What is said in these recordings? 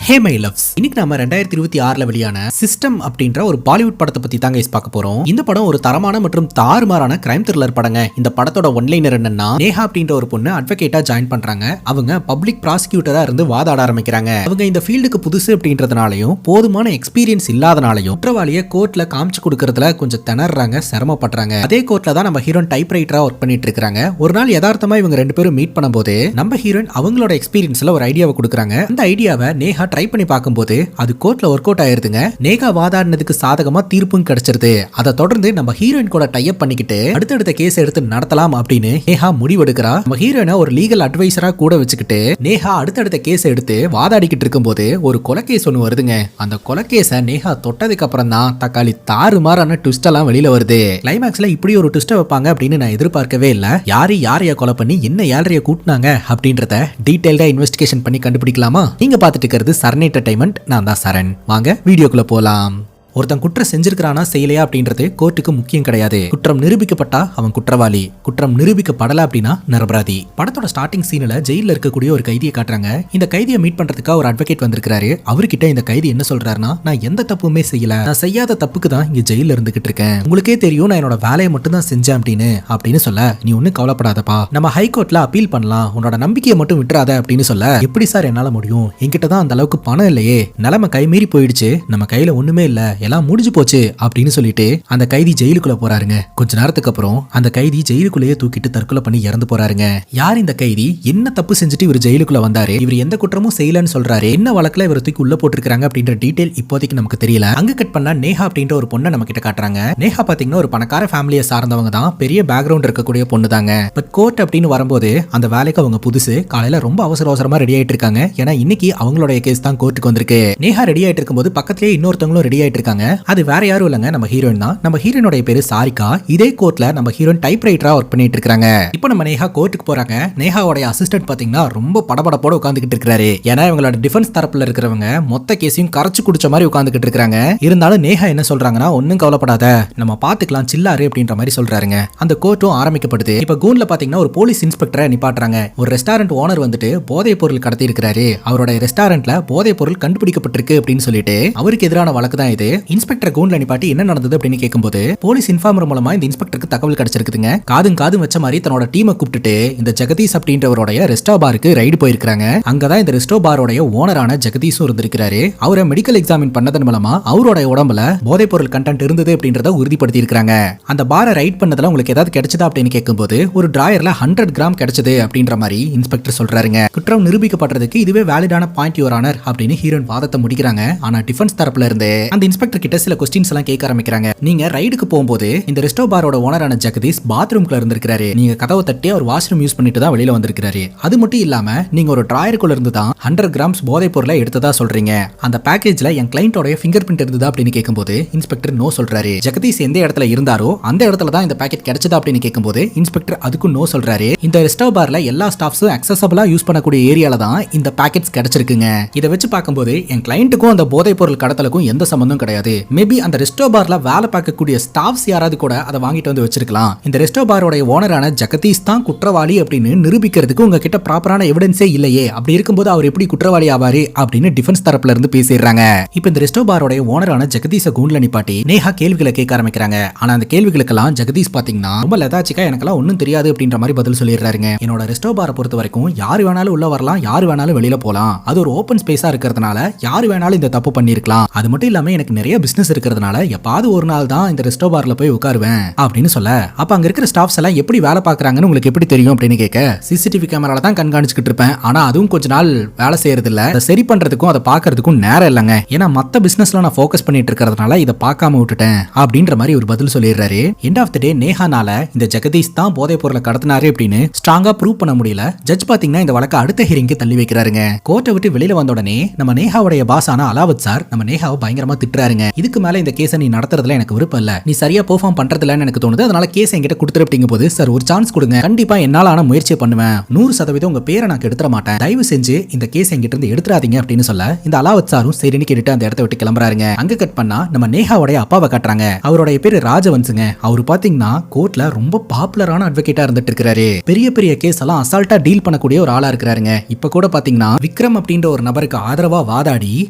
Hey my loves, இன்னைக்கு நம்ம 2026ல வெளியான சிஸ்டம் அப்படின்ற ஒரு பாலிவுட் படத்தை பத்தி தாங்க பார்க்க போறோம். இந்த படம் ஒரு தரமான மற்றும் தாறுமாறான கிரைம் த்ரில்லர் படங்க. இந்த படத்தோட ஒன்லைனர் என்னன்னா, நேஹா அப்படின்ற ஒரு பொண்ணு அட்வொகேட்டா ஜாயின் பண்றாங்க. அவங்க பப்ளிக் ப்ராசிக்யூட்டரா இருந்து வாதாட ஆரம்பிக்கிறாங்க. அவங்க இந்த ஃபீல்டுக்கு புதுசு அப்படின்றதுனாலையும் போதுமான எக்ஸ்பீரியன்ஸ் இல்லாதனாலையும் குற்றவாளியை கோர்ட்ல காமிச்சு கொடுக்கறதுல கொஞ்சம் திணறாங்க, சிரமப்படுறாங்க. அதே கோர்ட்ல தான் நம்ம ஹீரோயின் டைப் ரைட்டரா ஒர்க் பண்ணிட்டு இருக்காங்க. ஒரு நாள் யதார்த்தமா இவங்க ரெண்டு பேரும் மீட் பண்ணும்போது நம்ம ஹீரோயின் அவங்களோட எக்ஸ்பீரியன்ஸ்ல ஒரு ஐடியாவை கொடுக்குறாங்க. அந்த ஐடியாவை நேஹா ட்ரை பண்ணி பார்க்கும்போது அது கோர்ட்ல ஒர்க் அவுட் ஆயிருதுங்க. நேகா வாதாடினதுக்கு சாதகமா தீர்ப்பும் கிடைச்சிருது. அதை தொடர்ந்து நம்ம ஹீரோயின் கூட டை அப் பண்ணிக்கிட்டு அடுத்தடுத்த கேஸ் எடுத்து நடத்தலாம் அப்படின்னு நேஹா முடிவெடுக்கிறா. நம்ம ஹீரோயினை ஒரு லீகல் அட்வைசரா கூட வச்சுக்கிட்டு நேஹா அடுத்தடுத்த கேஸ் எடுத்து வாதாடிக்கிட்டு இருக்கும்போது ஒரு கொலை கேஸ் ஒன்று வருதுங்க. அந்த கொலை கேஸை நேஹா தொட்டதுக்கு அப்புறம் தான் தக்காளி தாறுமாறான ட்விஸ்ட் எல்லாம் வெளியில வருது. கிளைமேக்ஸ்ல இப்படி ஒரு ட்விஸ்ட் வைப்பாங்க அப்படின்னு நான் எதிர்பார்க்கவே இல்லை. யாரைய கொலை பண்ணி என்ன ஏழரைய கூட்டினாங்க அப்படின்றத டீடைல்டா இன்வெஸ்டிகேஷன் பண்ணி கண்டுபிடிக்கலாமா? நீங்க பார்த்துட்டு இருக்கிறது சரண் என்டர்டைன்மெண்ட். நான் தான் சரண். வாங்க வீடியோக்குள்ள போலாம். ஒருத்தன் குற்றம் செஞ்சிருக்கிறானா செய்யலையா அப்படின்றது கோர்ட்டுக்கு முக்கியம் கிடையாது. குற்றம் நிரூபிக்கப்பட்டா அவன் குற்றவாளி, குற்றம் நிரூபிக்கப்படல அப்படின்னா நிரபராதி. படத்தோட ஸ்டார்டிங் சீன்ல ஜெயில இருக்கக்கூடிய ஒரு கைதியை காட்டுறாங்க. இந்த கைதியை மீட் பண்றதுக்காக ஒரு அட்வொகேட் வந்திருக்காரு. அவர்கிட்ட இந்த கைதி என்ன சொல்றாருன்னா, நான் எந்த தப்புமே செய்யல, நான் செய்யாத தப்புக்கு தான் இங்க ஜெயில இருந்துகிட்டு இருக்கேன். உங்களுக்கே தெரியும் நான் என்னோட வேலையை மட்டும் தான் செஞ்சேன் அப்படின்னு சொல்ல, நீ ஒன்னும் கவலைப்படாதப்பா, நம்ம ஹைகோர்ட்ல அப்பீல் பண்ணலாம், உன்னோட நம்பிக்கையை மட்டும் விட்டுறாத அப்படின்னு சொல்ல, எப்படி சார் என்னால முடியும், என்கிட்ட தான் அந்த அளவுக்கு பணம் இல்லையே, நிலைமை கைமீறி போயிடுச்சு, நம்ம கையில ஒண்ணுமே இல்ல, எல்லாம் முடிஞ்சு போச்சு அப்படின்னு சொல்லிட்டு அந்த கைதி ஜெயிலுக்குள்ள போறாருங்க. கொஞ்ச நேரத்துக்கு அப்புறம் அந்த கைதி ஜெயிலுக்குள்ளேயே தூக்கிட்டு தற்கொலை பண்ணி இறந்து போறாருங்க. யார் இந்த கைதி, என்ன தப்பு செஞ்சுட்டு இவர் ஜெயிலுக்குள்ள வந்தாரு, இவர் எந்த குற்றமும் செய்யலன்னு சொல்றாரு, என்ன வழக்குல இவர் தூக்கி உள்ள போட்டிருக்காங்க அப்படின்ற டீடைல் இப்போதைக்கு நமக்கு தெரியல. அங்க கட் பண்ணா நேஹா அப்படின்ற ஒரு பொண்ணை நம்ம கிட்ட காட்டுறாங்க. நேஹா பாத்தீங்கன்னா ஒரு பணக்கார ஃபேமிலியை சார்ந்தவங்க தான், பெரிய பேக்ரவுண்ட் இருக்கக்கூடிய பொண்ணு தாங்க. பட் கோர்ட் அப்படின்னு வரும்போது அந்த வேலைக்கு அவங்க புதுசு. காலையில ரொம்ப அவசரமா ரெடி ஆயிட்டு இருக்காங்க. ஏன்னா இன்னைக்கு அவங்களுடைய கேஸ் தான் கோர்ட்டுக்கு வந்திருக்கு. நேஹா ரெடி ஆயிட்டு இருக்கும்போது பக்கத்துலயே இன்னொருத்தவங்களும் ரெடி ஆயிட்டு இருக்காங்க. அது வேற யாரும் இல்லங்க, நம்ம ஹீரோயின் தான். நம்ம ஹீரோயினோட பேரு சாரிகா. இதே கோர்ட்ல நம்ம ஹீரோயின் டைப் ரைட்டரா ஒர்க் பண்ணிட்டு இருக்காங்க. இப்போ நம்ம நேஹா கோர்ட்டுக்கு போறாங்க. நேஹாவோட அசிஸ்டன்ட் பாத்தீங்கன்னா ரொம்ப படபடப்போட உட்கார்ந்துகிட்டு இருக்காரு. ஏன்னா இவங்களோட டிஃபென்ஸ் தரப்புல இருக்கிறவங்க மொத்த கேஸையும் கரைச்சு குடிச்ச மாதிரி உட்கார்ந்துகிட்டு இருக்காங்க. இருந்தாலும் நேஹா என்ன சொல்றாங்கன்னா, ஒன்னும் கவலைப்படாத, நம்ம பாத்துக்கலாம், சில்லாரு அப்படின்ற மாதிரி சொல்றாருங்க. அந்த கோர்ட்டும் ஆரம்பிக்கப்படுது. இப்ப கூன்ல பாத்தீங்கன்னா ஒரு போலீஸ் இன்ஸ்பெக்டரை நிப்பாட்டுறாங்க. ஒரு ரெஸ்டாரண்ட் ஓனர் வந்துட்டு போதைப் பொருள் கடத்தி இருக்கிறாரு, அவரோட ரெஸ்டாரண்ட்ல போதைப் பொருள் கண்டுபிடிக்கப்பட்டிருக்கு அப்படின்னு சொல்லிட்டு அவருக்கு எதிரான வழக்கு தான் இது. இன்ஸ்பெக்டர் கூன்ல நிப்பாட்டி என்ன நடந்தது அப்படின்னு கேட்கும்போது போலீஸ் இன்ஃபார்மர் மூலமா இந்த இன்ஸ்பெக்டருக்கு தகவல் கிடைச்சிருக்குதுங்க. காதும் வச்ச மாதிரி தன்னோட டீமை கூப்பிட்டுட்டு இந்த ஜெகதீஷ் அப்படின்றவருடைய ரெஸ்டோ பாருக்கு ரைடு போயிருக்காங்க. அங்கதான் இந்த ரெஸ்டோ பாரோட ஓனரான ஜெகதீஷும் இருந்திருக்காரு. அவரை மெடிக்கல் எக்ஸாமின் பண்ணதன் மூலமா அவரோட உடம்புல போதைப் பொருள் கண்டென்ட் இருந்தது அப்படின்றத உறுதிப்படுத்தி இருக்காங்க. அந்த பாரை ரைட் பண்ணதுல உங்களுக்கு ஏதாவது கிடைச்சதா அப்படின்னு கேட்கும்போது ஒரு டிராயர்ல 100 கிராம் கிடைச்சது அப்படின்ற மாதிரி இன்ஸ்பெக்டர் சொல்றாருங்க. குற்றம் நிரூபிக்கப்படுறதுக்கு இதுவே வேலிடான பாயிண்ட் யுவர் ஆனர் அப்படின்னு ஹீரோயின் வாதத்தை முடிக்கிறாங்க. ஆனா டிஃபென்ஸ் தரப்புல இருந்து அந்த இன்ஸ்பெக்டர் கிட்ட சில கொஸ்டின்ஸ் எல்லாம் கேட்க ஆரம்பிக்கிறாங்க. நீங்க ரைடுக்கு போகும்போது இந்த ரெஸ்டோ பாரோட ஓனரான ஜெகதீஷ் பாத்ரூம்குள்ள இருந்திருக்காரு. நீங்க கதவை தட்டி அவர் வாஷ்ரூம் யூஸ் பண்ணிட்டு தான் வெளியில வந்திருக்காரு. அது மட்டும் இல்லாம நீங்க ஒரு டிராயருக்குள்ள இருந்து தான் 100 கிராம்ஸ் போதைப் பொருளை எடுத்ததா சொல்றீங்க. அந்த பேக்கேஜ்ல என் கிளையண்டோட ஃபிங்கர் பிரிண்ட் இருந்ததா அப்படின்னு கேட்கும்போது இன்ஸ்பெக்டர் நோ சொல்றாரு. ஜெகதீஷ் எந்த இடத்துல இருந்தாரோ அந்த இடத்துல தான் இந்த பேக்கெட் கிடைச்சதா அப்படின்னு கேட்கும்போது இன்ஸ்பெக்டர் அதுக்கும் நோ சொல்றாரு. இந்த ரெஸ்டோ பார்ல எல்லா ஸ்டாஃப்ஸும் அக்சஸபிளா யூஸ் பண்ணக்கூடிய ஏரியால தான் இந்த பேக்கெட்ஸ் கிடைச்சிருக்குங்க. இதை வச்சு பார்க்கும்போது என் கிளையண்ட்டுக்கும் அந்த போதைப் பொருள் கடத்தலுக்கும் எந்த சம்பந்தம் கிடையாது. மேபி அந்த ரெஸ்டோ பார்ல வேலை பார்க்கக்கூடிய ஸ்டாஃப்ஸ் யாராவது கூட அதை வாங்கிட்டு வந்து வச்சிருக்கலாம். இந்த ரெஸ்டோ பாரோட ஓனரான ஜெகதீஷ் தான் குற்றவாளி அப்படின்னு நிரூபிக்கிறதுக்கு உங்ககிட்ட ப்ராப்பரான எவிடன்ஸே இல்லையே. அப்படி இருக்கும்போது அவர் எப்படி குற்றவாளி ஆவாரு அப்படின்னு டிஃபென்ஸ் தரப்புல இருந்து பேசிடுறாங்க. இப்போ இந்த ரெஸ்டோ பாரோட ஓனரான ஜெகதீஷ கூண்ல நிப்பாட்டி நேஹா கேள்விகளை கேட்க ஆரம்பிக்கிறாங்க. ஆனா அந்த கேள்விகளுக்கெல்லாம் ஜெகதீஷ் பாத்தீங்கன்னா ரொம்ப லதாச்சிக்கா எனக்கெல்லாம் ஒன்னும் தெரியாது அப்படின்ற மாதிரி பதில் சொல்லிடுறாருங்க. என்னோட ரெஸ்டோ பாரை பொறுத்த வரைக்கும் யாரு வேணாலும் உள்ள வரலாம், யாரு வேணாலும் வெளியில போலாம். அது ஒரு ஓப்பன் ஸ்பேஸா இருக்கிறதுனால யாரு வேணாலும் இந்த தப்பு பண்ணிருக்கலாம். அது மட்டும் இல்லாம எனக்கு நிறைய பிசினஸ் இருக்கிறதுனால எப்பாவது ஒரு நாள் தான் இந்த ரெஸ்டோ பார்ல போய் உட்காருவேன் அப்படின்னு சொல்ல, அப்ப அங்க இருக்கிற ஸ்டாஃப்ஸ் எல்லாம் எப்படி வேலை பாக்குறாங்கன்னு உங்களுக்கு எப்படி தெரியும் அப்படின்னு கேட்க, சிசிடிவி கேமரால தான் கண்காணிச்சுக்கிட்டு இருப்பேன். ஆனா அதுவும் கொஞ்ச நாள் வேலை செய்யறது இல்ல, அதை சரி பண்றதுக்கும் அதை பாக்குறதுக்கும் நேரம் இல்லைங்க. ஏன்னா மத்த பிசினஸ்ல நான் ஃபோக்கஸ் பண்ணிட்டு இருக்கிறதுனால இதை பார்க்காம விட்டுட்டேன் அப்படின்ற மாதிரி ஒரு பதில் சொல்லிடுறாரு. எண்ட் ஆஃப் தி டே நேஹானால இந்த ஜெகதீஷ் தான் போதைப் பொருளை கடத்தினாரு அப்படின்னு ஸ்ட்ராங்கா ப்ரூவ் பண்ண முடியல. ஜட்ஜ் பாத்தீங்கன்னா இந்த வழக்கை அடுத்த ஹியரிங்க்கு தள்ளி வைக்கிறாருங்க. கோர்ட்டை விட்டு வெளியில வந்த உடனே நம்ம நேஹாவுடைய பாஸ் ஆன அலாவத் சார் நம்ம நேஹாவை பயங்கரமா திட்டுறாருங்க. பாருங்க, இதுக்கு மேல இந்த கேஸை நீ நடத்துறதுல எனக்கு விருப்பம் இல்ல, நீ சரியா பெர்ஃபார்ம் பண்றதுலன்னு எனக்கு தோணுது, அதனால கேஸ் என்கிட்ட கொடுத்துரு அப்படிங்கும் போது, சார் ஒரு சான்ஸ் கொடுங்க, கண்டிப்பா என்னால ஆன முயற்சியை பண்ணுவேன், 100% உங்க பேரை நான் எடுத்துற மாட்டேன், தயவு செஞ்சு இந்த கேஸ் என்கிட்ட இருந்து எடுத்துறாதீங்க அப்படின்னு சொல்ல இந்த அலாவத் சாரும் சரின்னு கேட்டுட்டு அந்த இடத்த விட்டு கிளம்புறாருங்க. அங்க கட் பண்ணா நம்ம நேஹாவுடைய அப்பாவை காட்டுறாங்க. அவருடைய பேரு ராஜவன்சுங்க. அவர் பாத்தீங்கன்னா கோர்ட்ல ரொம்ப பாப்புலரான அட்வொகேட்டா இருந்துட்டு இருக்காரு. பெரிய பெரிய கேஸ் எல்லாம் அசால்ட்டா டீல் பண்ணக்கூடிய ஒரு ஆளா இருக்காருங்க. இப்ப கூட பாத்தீங்கன்னா விக்ரம் அப்படின்ற ஒரு நபருக்கு ஆதரவா வாதாடி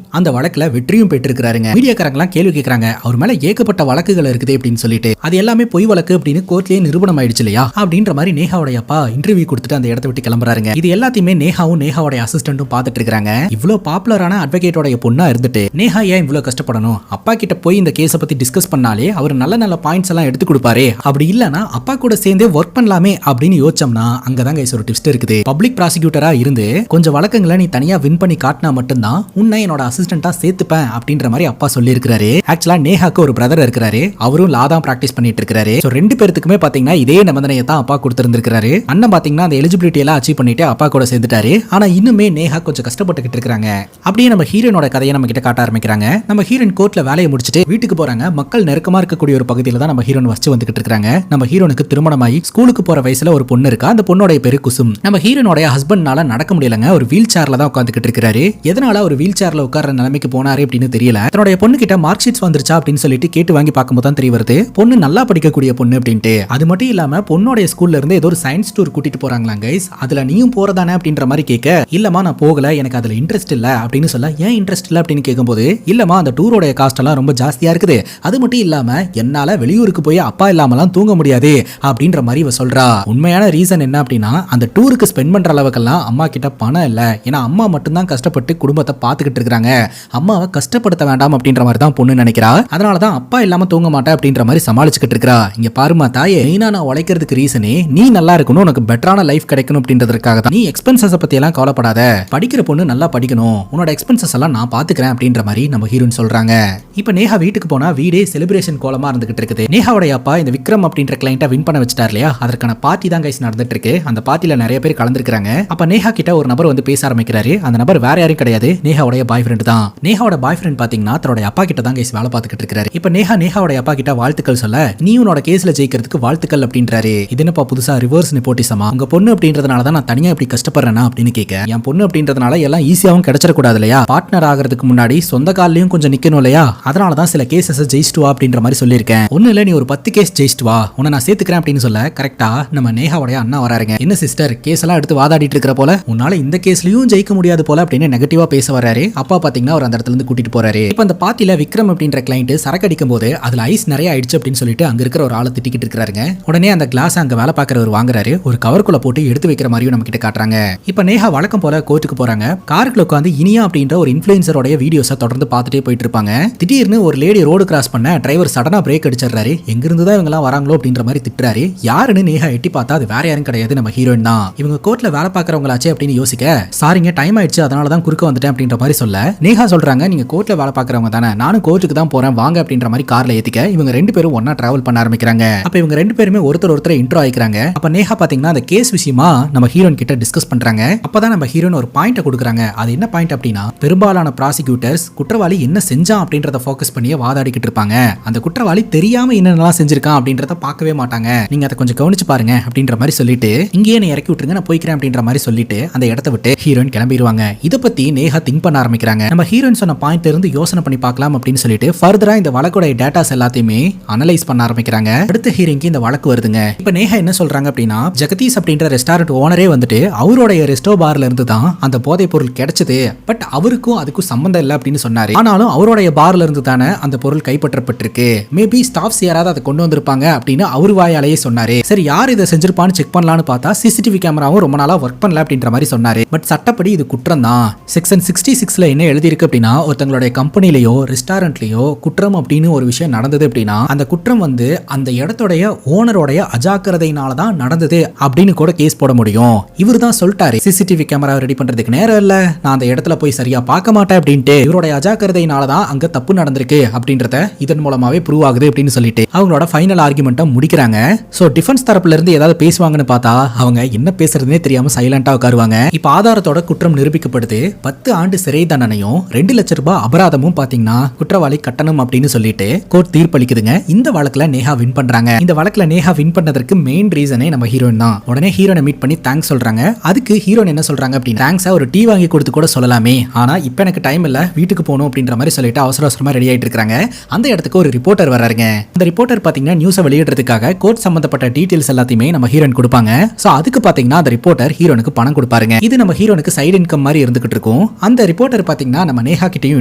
அந்த வழக்குல வெற்றியும் பெற்றிருக்காருங்க. மீடியாக்காரங்க எல்லாம் கேள்வி கேட்கறாங்க, அவர் மேல ஏகப்பட்ட வழக்குகள் இருக்குது அப்படின்னு சொல்லிட்டு, அது எல்லாமே பொய் வழக்கு அப்படின்னு கோர்ட்லயே நிரூபணம் ஆயிடுச்சு இல்லையா அப்படின்ற மாதிரி நேஹாவுடைய அப்பா இன்டர்வியூ கொடுத்துட்டு அந்த இடத்த விட்டு கிளம்புறாருங்க. இது எல்லாத்தையுமே நேஹாவும் நேஹாவுடைய அசிஸ்டன்ட்டும் பாத்துட்டு இருக்காங்க. இவ்வளவு பாப்புலரான அட்வொகேட்டோட பொண்ணா இருந்துட்டு நேஹா ஏன் இவ்வளவு கஷ்டப்படணும், அப்பா கிட்ட போய் இந்த கேஸை பத்தி டிஸ்கஸ் பண்ணாலே அவர் நல்ல நல்ல பாயிண்ட்ஸ் எல்லாம் எடுத்து கொடுப்பாரு, அப்படி இல்லனா அப்பா கூட சேர்ந்தே ஒர்க் பண்ணலாமே அப்படின்னு யோசிச்சோம்னா அங்கதான் கைஸ் ஒரு ட்விஸ்ட் இருக்குது. பப்ளிக் ப்ராசிக்யூட்டரா இருந்து கொஞ்சம் வழக்கங்களை நீ தனியா வின் பண்ணி காட்டினா மட்டும்தான் உன்னை என்னோட அசிஸ்டன்டா சேர்த்துப்பேன் அப்படின்ற மாதிரி அப்பா சொல்லி இருக்காரு. ஆக்சுவலா நேஹாக்கு ஒரு பிரதர் இருக்காரு, அவரும் லா தான் பிராக்டிஸ் பண்ணிட்டு இருக்காரு. சோ ரெண்டு பேருக்குமே பாத்தீங்கன்னா இதே நிபந்தனையை தான் அப்பா கொடுத்திருந்திருக்காரு. அண்ணன் பாத்தீங்கன்னா அந்த எலிஜிபிலிட்டி எல்லாம் அச்சீவ் பண்ணிட்டு அப்பா கூட சேர்ந்துட்டாரு. ஆனா இன்னுமே நேஹா கொஞ்சம் கஷ்டப்பட்டுக்கிட்டு இருக்காங்க. அப்படியே நம்ம ஹீரோனோட கதையை நம்ம கிட்ட காட்ட ஆரம்பிக்கிறாங்க. நம்ம ஹீரோன் கோர்ட்ல வேலையை முடிச்சுட்டு வீட்டுக்கு போறாங்க. மக்கள் நெருக்கமா இருக்கக்கூடிய ஒரு பகுதியில தான் நம்ம ஹீரோன் வச்சு வந்துகிட்டு இருக்காங்க. நம்ம ஹீரோனுக்கு திருமணமாகி ஸ்கூலுக்கு போற வயசுல ஒரு பொண்ணு இருக்கா. அந்த பொண்ணோட பேரு குசும். நம்ம ஹீரோனோட ஹஸ்பண்ட்னால நடக்க முடியலங்க, ஒரு வீல் சேர்ல தான் உட்காந்துக்கிட்டு இருக்காரு. எதனால ஒரு வீல் சேர்ல உட்கார்ற நிலைமைக்கு போனாரு அப்படின்னு தெரியல. தன்னுடைய பொண்ணு கிட்ட மார்க் ஷீட்ஸ் வந்துருச்சா அப்படின்னு சொல்லிட்டு கேட்டு வாங்கி பார்க்கும்போது தான் தெரிய வருது பொண்ணு நல்லா படிக்கக்கூடிய பொண்ணு அப்படின்ட்டு. அது மட்டும் இல்லாம பொண்ணோட ஸ்கூல்ல இருந்து ஏதோ ஒரு சயின்ஸ் டூர் கூட்டிட்டு போறாங்களா கைஸ், அதுல நீயும் போறதானே அப்படின்ற மாதிரி கேட்க, இல்லமா நான் போகல, எனக்கு அதுல இன்ட்ரெஸ்ட் இல்ல அப்படின்னு சொல்ல, ஏன் இன்ட்ரெஸ்ட் இல்ல அப்படின்னு கேட்கும்போது, இல்லமா அந்த டூரோட காஸ்ட் எல்லாம் ரொம்ப ஜாஸ்தியா இருக்குது, அது மட்டும் இல்லாம என்னால வெளியூருக்கு போய் அப்பா இல்லாமலாம் தூங்க முடியாது அப்படின்ற மாதிரி இவ சொல்றா. உண்மையான ரீசன் என்ன அப்படின்னா, அந்த டூருக்கு ஸ்பெண்ட் பண்ற அளவுக்கெல்லாம் அம்மா கிட்ட பணம் இல்ல, ஏன்னா அம்மா மட்டும் தான் கஷ்டப்பட்டு குடும்பத்தை பாத்துக்கிட்டு இருக்காங்க, அம்மாவை கஷ்டப்படுத்த வேண்டாம் அப்படின்ற மாதிரி தான் பொண்ணு நினைக்கிறா. அதனாலதான் அப்பா இல்லாம தூங்க மாட்டேன் அப்படின்ற மாதிரி சமாளிச்சுக்கிட்டு இருக்கா. இங்க பாருமா தாயே, மெயினா நான் உழைக்கிறதுக்கு ரீசனே நீ நல்லா இருக்கணும், உனக்கு பெட்டரான லைஃப் கிடைக்கணும் அப்படின்றதுக்காக தான். நீ எக்ஸ்பென்சஸ் பத்தி எல்லாம் கவலைப்படாத, படிக்கிற பொண்ணு நல்லா படிக்கணும், உன்னோட எக்ஸ்பென்சஸ் எல்லாம் நான் பாத்துக்கிறேன் அப்படின்ற மாதிரி நம்ம ஹீரோயின் சொல்றாங்க. இப்ப நேஹா வீட்டுக்கு போனா வீடே செலிப்ரேஷன் கோலமா இருந்துகிட்டு இருக்குது. நேஹாவுடைய அப்பா இந்த விக்ரம் அப்படின்ற கிளையண்ட்டை வின் பண்ண வச்சிட்டார் இல்லையா, அதற்கான பார்ட்டி தான் கைஸ் நடந்துட்டு இருக்கு. அந்த பார்ட்டில நிறைய பேர் கலந்துருக்காங்க. அப்ப நேஹா கிட்ட ஒரு நபர் வந்து பேச ஆரம்பிக்கிறாரு. அந்த நபர் வேற யாரும் கிடையாது, நேஹாவுடைய பாய் ஃப்ரெண்ட் தான். நேஹாவோட பாய் ஃப்ரெண்ட் பாத்தீங்கன்னா தன்னுடைய அப்பா கிட்ட தான் கைஸ் வேலை பார்த்துக்கிட்டு இருக்காரு. இப்ப நேஹாவுடைய அப்பா கிட்ட வாழ்த்துக்கள் சொல்ல, நீ உன்னோட கேஸ்ல ஜெயிக்கிறதுக்கு வாழ்த்துக்கள் அப்படின்றாரு. இது என்னப்பா புதுசா ரிவர்ஸ் நெப்போட்டிசமா, உங்க பொண்ணு அப்படின்றதுனால தான் நான் தனியா இப்படி கஷ்டப்படுறேன்னா அப்படின்னு கேட்க, என் பொண்ணு அப்படின்றதுனால எல்லாம் ஈஸியாவும் கிடைச்சிடக்கூடாது இல்லையா, பார்ட்னர் ஆகிறதுக்கு முன்னாடி சொந்த காலையும் கொஞ்சம் நிக்கணும் இல்லையா, அதனால தான் சில கேசஸ் ஜெயிச்சுட்டு வா அப்படின்ற மாதிரி சொல்லியிருக்கேன். ஒண்ணு இல்ல, நீ ஒரு 10 கேஸ் ஜெயிச்சுட்டு வா, உன்னை நான் சேர்த்துக்கிறேன் அப்படின்னு சொல்ல, கரெக்டா நம்ம நேஹாவுடைய அண்ணா வராருங்க. என்ன சிஸ்டர், கேஸ் எல்லாம் எடுத்து வாதாடிட்டு இருக்கிற போல, உன்னால இந்த கேஸ்லயும் ஜெயிக்க முடியாது போல அப்படின்னு நெகட்டிவா பேச வராரு. அப்பா பாத்தீங்கன்னா அவர் அந்த இடத்துல இருந்து கூட்டிட்டு போறாரு. இப்ப அந்த பார்ட்டில விக்ரம் அப்படின்ற கிளையண்ட் சரக்கு அடிக்கும் போது அதுல ஐஸ் நிறைய ஆயிடுச்சு அப்படின்னு சொல்லிட்டு அங்க இருக்கிற ஒரு ஆளை திட்டிக்கிட்டு இருக்காருங்க. உடனே அந்த கிளாஸ் அங்க வேலை பார்க்கறவர் வாங்குறாரு, ஒரு கவர்க்குள்ள போட்டு எடுத்து வைக்கிற மாதிரியும் நம்ம கிட்ட காட்டுறாங்க. இப்ப நேஹா வழக்கம் போல கோர்ட்டுக்கு போறாங்க. காருக்குள்ள உட்காந்து இனியா அப்படின்ற ஒரு இன்ஃபுளுசரோட வீடியோஸை தொடர்ந்து பார்த்துட்டே போயிட்டு இருப்பாங்க. திடீர்னு ஒரு லேடி ரோடு கிராஸ் பண்ண டிரைவர் சடனா பிரேக் அடிச்சிடறாரு. எங்க இருந்து தான் இவங்க எல்லாம் வராங்களோ அப்படின்ற மாதிரி திட்டுறாரு. யாருன்னு நேஹா எட்டி பார்த்தா அது வேற யாரும் கிடையாது, நம்ம ஹீரோயின் தான். இவங்க கோர்ட்ல வேலை பார்க்கறவங்களாச்சே அப்படின்னு யோசிக்க, சாரிங்க டைம் ஆயிடுச்சு அதனால தான் குறுக்க வந்துட்டேன் அப்படின்ற மாதிரி சொல்ல, நேஹா சொல்றாங்க, நீங்க கோர்ட்ல வேலை பார்க்கறவங்க தானே, நானும் கோர்ட்டுக்கு தான் போறேன் வாங்க அப்படின்ற மாதிரி கார்ல ஏத்திக்க இவங்க ரெண்டு பேரும் ஒண்ணா டிராவல் பண்ண ஆரம்பிக்கிறாங்க. அப்ப இவங்க ரெண்டு பேருமே ஒருத்தர் இன்ட்ரோ ஆயிக்கிறாங்க. அப்ப நேஹா பாத்தீங்கன்னா அந்த கேஸ் விஷயமா நம்ம ஹீரோயின் கிட்ட டிஸ்கஸ் பண்றாங்க. அப்பதான் நம்ம ஹீரோயின் ஒரு பாயிண்ட் கொடுக்குறாங்க. அது என்ன பாயிண்ட் அப்படின்னா, பெரும்பாலான ப்ராசிக்யூட்டர்ஸ் குற்றவாளி என்ன செஞ்சான் அப்படின்றத ஃபோக்கஸ் பண்ணியே வாதாடிக்கிட்டு இருப்பாங்க, அந்த குற்றவாளி தெரியாம என்னென்னலாம் செஞ்சிருக்கான் அப்படின்றத பார்க்கவே மாட்டாங்க, நீங்க அதை கொஞ்சம் கவனிச்சு பாருங்க அப்படின்ற மாதிரி சொல்லிட்டு, இங்கேயே நீ இறக்கி விட்டுருங்க நான் போய்க்கிறேன் அப்படின்ற மாதிரி சொல்லிட்டு அந்த இடத்த விட்டு ஹீரோயின் கிளம்பிடுவாங்க. இதை பத்தி நேஹா திங்க் பண்ண ஆரம்பிக்கிறாங்க. நம்ம ஹீரோயின் சொன்ன பாயிண்ட் இருந்து யோசனை பண்ணி பார்க்கலாம் அப்படின்னு சொல்லிட்டு ஃபர்தரா இந்த வழக்கோட டேட்டாஸ் எல்லாத்தையுமே அனலைஸ் பண்ண ஆரம்பிக்கிறாங்க. அடுத்த ஹீரோயிங்க்கு இந்த வழக்கு வருதுங்க. இப்ப நேஹா என்ன சொல்றாங்க அப்படின்னா, ஜெகதீஷ் அப்படின்ற ரெஸ்டாரண்ட் ஓனரே வந்துட்டு அவருடைய ரெஸ்டோ பார்ல இருந்து தான் அந்த போதை பொருள் கிடைச்சது, பட் அவருக்கும் அதுக்கும் சம்பந்தம் இல்லை அப்படின்னு சொன்னாரு. ஆனாலும் அவருடைய பார்ல இருந்து தானே அந்த பொருள் கைப்பற்றப்பட்டிருக்கு, மேபி ஸ்டாஃப்ஸ் யாராவது அதை கொண்டு வந்திருப்பாங்க அப்படின்னு அவர் வாயாலேயே சொன்னாரு. சரி யார் இதை செஞ்சிருப்பான்னு செக் பண்ணலான்னு பார்த்தா சிசிடிவி கேமராவும் ரொம்ப நாளா ஒர்க் பண்ணல அப்படின்ற மாதிரி சொன்னாரு. பட் சட்டப்படி இது குற்றம் தான். செக்ஷன் 66ல என்ன எழுதி இருக்கு அப்படின்னா, ஒருத்தங்களுடைய கம்பெனிலயோ ரெஸ்டாரண்ட்லயோ குற்றம் அப்படின்னு ஒரு விஷயம் நடந்தது அப்படின்னா, அந்த குற்றம் வந்து அந்த இடத்துடைய ஓனரோடைய அஜாக்கிரதையினால தான் நடந்தது அப்படின்னு கூட கேஸ் போட முடியும். இவர் தான் சொல்லிட்டாரு, சிசிடிவி கேமரா ரெடி பண்றதுக்கு நேரம் இல்ல, நான் அந்த இடத்துல போய் சரியா பார்க்க மாட்டேன் அப்படின்ட்டு, இவருடைய அஜாக்கிரதையினால தான் அங்க தப்பு நடந்திருக்கு அப்படின்றத இதன் மூலமாவே ப்ரூவ் ஆகுது அப்படின்னு சொல்லிட்டு அவங்களோட ஃபைனல் ஆர்குமெண்ட்டை முடிக்கிறாங்க. சோ டிஃபென்ஸ் தரப்புல இருந்து ஏதாவது பேசுவாங்கன்னு பார்த்தா அவங்க என்ன பேசுறதுனே தெரியாம சைலண்டா உட்காருவாங்க. இப்ப ஆதாரத்தோட குற்றம் நிரூபிக்கப்படுது. 10 ஆண்டு சிறை தண்டனையும் 2 லட்சம் ரூபாய் அபராதமும் பாத்தீங்கன்னா குற்றவாளி கட்டணம் அப்படின்னு சொல்லிட்டு கோர்ட் தீர்ப்பளிக்குதுங்க. இந்த வழக்குல நேஹா வின் பண்றாங்க. இந்த வழக்குல நேஹா வின் பண்ணதற்கு மெயின் ரீசனே நம்ம ஹீரோயின் தான். உடனே ஹீரோனை மீட் பண்ணி தேங்க்ஸ் சொல்றாங்க. அதுக்கு ஹீரோயின் என்ன சொல்றாங்க அப்படின்னா, தேங்க்ஸா ஒரு டீ வாங்கி கொடுத்து கூட சொல்லலாமே, ஆனா இப்ப எனக்கு டைம் இல்ல, வீட்டுக்கு போகணும் அப்படின்ற மாதிரி சொல்லிட்டு அவசர அவசரமா ரெடி ஆயிட்டு இருக்காங்க. அந்த இடத்துக்கு ஒரு ரிப்போர்ட்டர் வர்றாருங்க. அந்த ரிப்போர்ட்டர் பாத்தீங்கன்னா நியூஸை வெளியிடுறதுக்காக கோர்ட் சம்பந்தப்பட்ட டீடைல்ஸ் எல்லாத்தையுமே நம்ம ஹீரோயின் கொடுப்பாங்க. சோ அதுக்கு பாத்தீங்கன்னா அந்த ரிப்போர்ட்டர் ஹீரோனுக்கு பணம் கொடுப்பாருங்க. இது நம்ம ஹீரோனுக்கு சைடு இன்கம் மாதிரி இருந்துகிட்டு இருக்கும். அந்த ரிப்போர்ட்டர் பாத்தீங்கன்னா நம்ம நேஹா கிட்டையும்